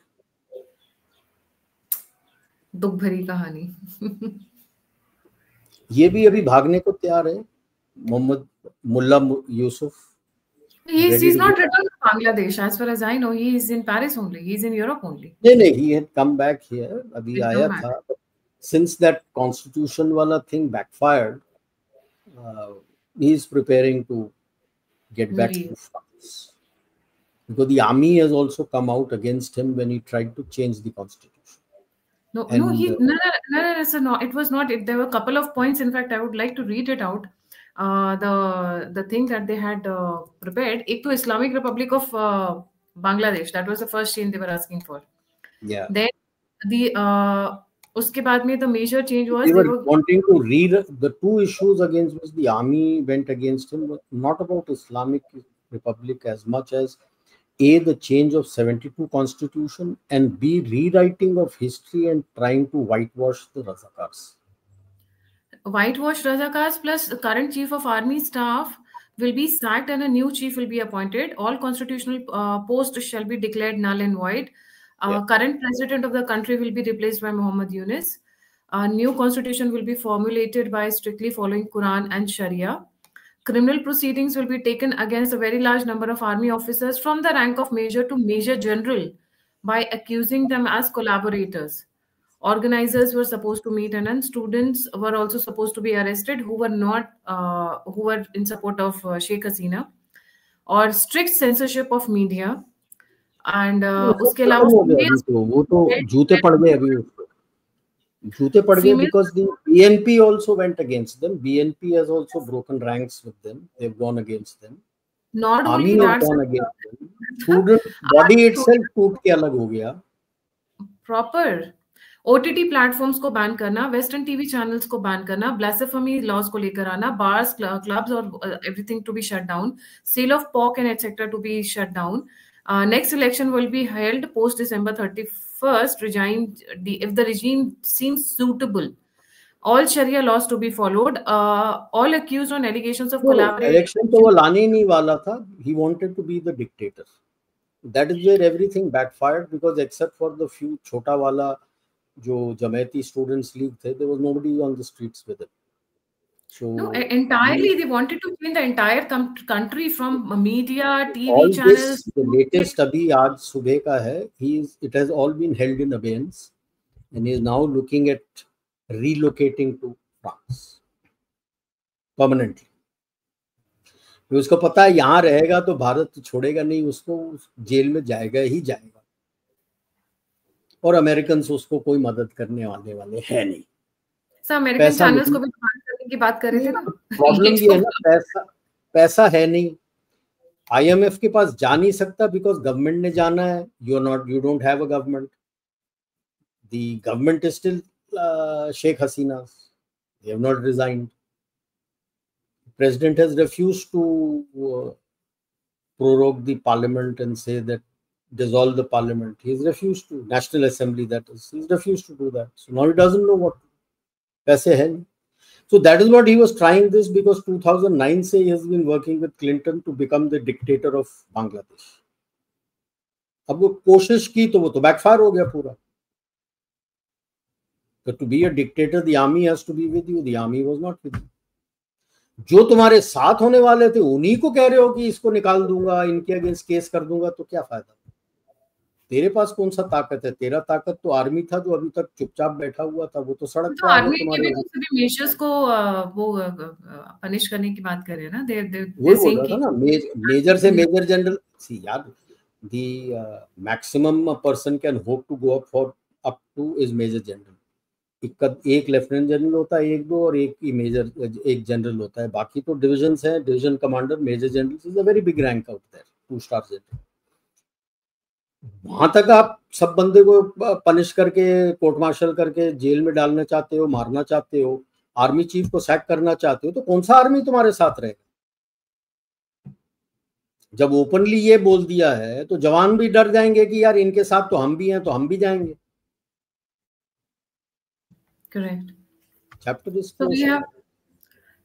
दुख भरी कहानी। ये भी अभी भागने को तैयार है, मोहम्मद मुल्ला Yusuf. He's not returned to Bangladesh. As far as I know, he is in Paris only. He is in Europe only. नहीं, he had come back here. अभी आया था. Since that constitution वाला thing backfired, he is preparing to get back to France, because the army has also come out against him when he tried to change the constitution. No, sir, no, it was not. There were a couple of points. In fact, I would like to read it out. The thing that they had prepared. एक तो Islamic Republic of Bangladesh. That was the first change they were asking for. Yeah. Then the उसके बाद में the major change was they were wanting to read the two issues against which the army went against him, not about Islamic Republic as much as A, the change of 72 constitution, and B, rewriting of history and trying to whitewash the Razakars. Whitewash Razakars, plus the current chief of army staff will be sacked and a new chief will be appointed. All constitutional posts shall be declared null and void. Current president of the country will be replaced by Muhammad Yunus. New constitution will be formulated by strictly following Quran and Sharia. Criminal proceedings will be taken against a very large number of army officers from the rank of major to major general by accusing them as collaborators. Organizers were supposed to meet, and then students were also supposed to be arrested who were not who were in support of Sheikh Hasina, or strict censorship of media. And उसके अलावा वो तो जूते पड़ गए अभी, जूते पड़ गए because the BNP also went against them. BNP has also broken ranks with them. They've gone against them. Not only that, gone against them. Student body itself टूट के अलग हो गया. Proper OTT प्लेटफॉर्म्स को बैन करना, western TV channels को ban करना, blasphemy laws को लेकर आना, बार्स, क्लब्स और everything to be shut down, sale of pork and etcetera to be shut down. Next election will be held post December 31st. If the regime seems suitable, all Sharia laws to be followed. All accused on allegations of collaboration. Election तो वो लाने ही नहीं वाला था. He wanted to be the dictator. That is where everything backfired, because except for the few छोटा वाला जो जमायती students league थे, there was nobody on the streets with it. So no, entirely they wanted to change the entire country from media, TV all channels. This, the latest अभी आज सुबह का है. It has all been held in abeyance, and he is now looking at relocating to France permanently. उसको पता है यहाँ रहेगा तो भारत छोड़ेगा नहीं, उसको जेल में जाएगा ही जाएगा, और अमेरिकन उसको कोई मदद करने वाले है नहीं. सर अमेरिकन चैनल्स को भी बैन करने की बात कर रहे थे ना. प्रॉब्लम ये है ना, पैसा है नहीं. IMF के पास जा नहीं सकता बिकॉज गवर्नमेंट ने जाना है. You don't have a government. The government is still Sheikh Hasina. They have not resigned. The president has refused to prorogue the parliament and say that dissolve the parliament. He's refused to. National Assembly, that is. He's refused to do that. So now he doesn't know what paise hai. So that is what he was trying this, because 2009 से he has been working with Clinton to become the dictator of Bangladesh. अब वो कोशिश की तो वो तो backfire हो गया पूरा. So to be a dictator, the army has to be with you. The army was not with you. जो तुम्हारे साथ होने वाले थे उन्हीं को कह रहे हो कि इसको निकाल दूंगा, इनके अगेंस्ट केस कर दूंगा, तो क्या फायदा? तेरे पास कौन सा ताकत है? तेरा ताकत तो आर्मी था जो अभी तक चुपचाप बैठा हुआ था. वो तो सड़क पे आर्मी के भी सभी मेजर्स को वो पनिश करने की बात कर रहे हैं ना. वो बोल रहा था ना, मेजर से मेजर जनरल. सी यार, the maximum a person can hope to go up to is major general. एक लेफ्टिनेंट जनरल होता है, एक दो, और एक ही मेजर, एक जनरल होता है. बाकी तो डिविजन्स हैं. Division commander, major general is a very big rank out there. 2 star general. वहां तक आप सब बंदे को पनिश करके, कोर्ट मार्शल करके जेल में डालना चाहते हो, मारना चाहते हो, आर्मी चीफ को सैक करना चाहते हो, तो कौन सा आर्मी तुम्हारे साथ रहेगा? जब ओपनली ये बोल दिया है तो जवान भी डर जाएंगे कि यार इनके साथ तो हम भी हैं, तो हम भी जाएंगे. Correct. Chapter is so we have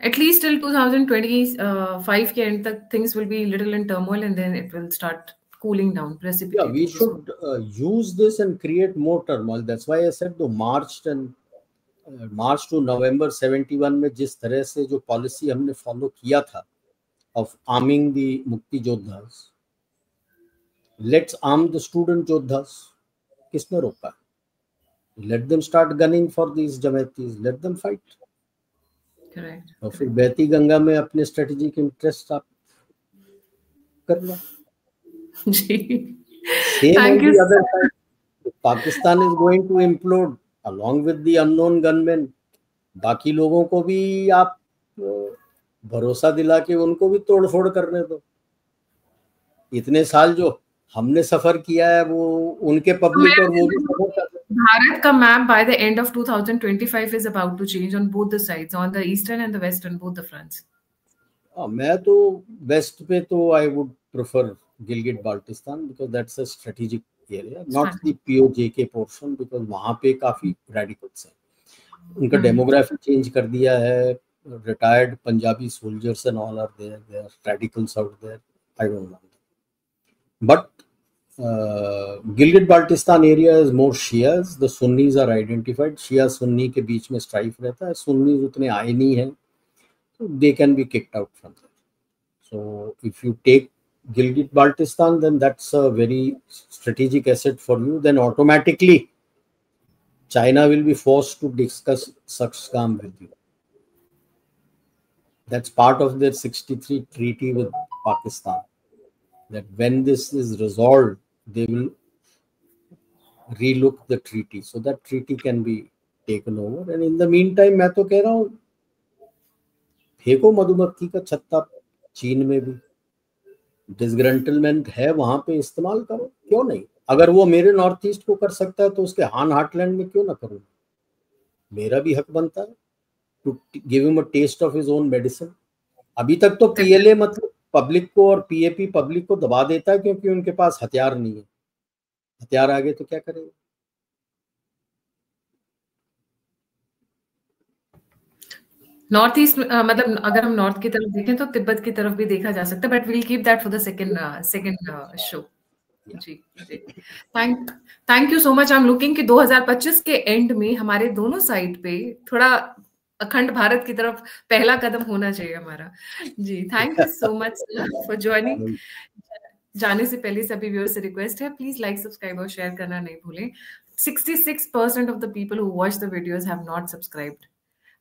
at least till 2025 के end तक things will be little in turmoil, and then it will start cooling down, precipitating. Yeah, we should use this and create more turmoil. That's why I said the March to November 71 में जिस तरह से जो policy हमने follow किया था of arming the मुक्ति योद्धास, let's arm the student योद्धास. किसने रोका? Let them start gunning for these Jamaatis, let them fight. Correct. और फिर बहती गंगा में अपने स्ट्रेटेजिक इंटरेस्ट आप कर लो. Same on the other side. Pakistan is going to implode along with the unknown gunmen. बाकी लोगों को भी आप भरोसा दिला के उनको भी तोड़फोड़ करने दो. इतने साल जो हमने सफर किया है वो उनके पब्लिक और वो भी सफर कर रहे हैं. भारत का map by the end of 2025 is about to change on both the sides, on the eastern and the western, both the fronts. मैं तो वेस्ट पे तो I would prefer Gilgit Baltistan because that's a strategic area, not the POJK portion, because वहाँ पे काफी radicals हैं. उनका demography change कर दिया है. Retired Punjabi soldiers and all are there. There are radicals out there. I don't know. But Gilgit Baltistan area is more Shias. The Sunnis are identified. Shia Sunni के बीच में strife रहता है. Sunnis उतने आए नहीं हैं. So they can be kicked out from there. So if you take Gilgit Baltistan, then that's a very strategic asset for you. Then automatically China will be forced to discuss Saksgam with you. That's part of their 63 treaty with Pakistan. That when this is resolved, they will relook the treaty. So that treaty can be taken over. And in the meantime, मैं तो कह रहा हूँ फेंको मधुमक्खी का छत्ता चीन में भी. डिसग्रंटलमेंट है वहां पे, इस्तेमाल करो. क्यों नहीं? अगर वो मेरे नॉर्थ ईस्ट को कर सकता है तो उसके हान हार्टलैंड में क्यों ना करूँ? मेरा भी हक बनता है to give him a taste of his own medicine. अभी तक तो पीएलए मतलब पब्लिक को और पीएपी पब्लिक को दबा देता है क्योंकि उनके पास हथियार नहीं है. हथियार आ गए तो क्या करेंगे? नॉर्थ ईस्ट मतलब अगर हम नॉर्थ की तरफ देखें तो तिब्बत की तरफ भी देखा जा सकता है, but will keep that for the second show. जी thank you so much. I am looking कि 2025 के एंड में हमारे दोनों साइड पे थोड़ा अखंड भारत की तरफ पहला कदम होना चाहिए हमारा. जी thank you so much for joining. जाने से पहले सभी व्यूअर्स से रिक्वेस्ट है, प्लीज लाइक सब्सक्राइब और शेयर करना नहीं भूलें. 66% of the people who watch the videos have not subscribed.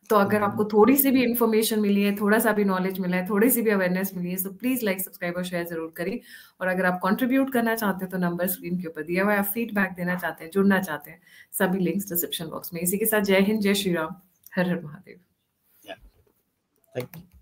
तो अगर आपको थोड़ी सी भी इंफॉर्मेशन मिली है, थोड़ा सा भी नॉलेज मिला है, थोड़ी सी भी अवेयरनेस मिली है, तो प्लीज लाइक सब्सक्राइब और शेयर जरूर करें. और अगर आप कंट्रीब्यूट करना चाहते हैं तो नंबर स्क्रीन के ऊपर दिया हुआ है. आप फीडबैक देना चाहते हैं, जुड़ना चाहते हैं, सभी लिंक्स डिस्क्रिप्शन बॉक्स में. इसी के साथ जय हिंद, जय श्री राम, हर हर महादेव. Thank you.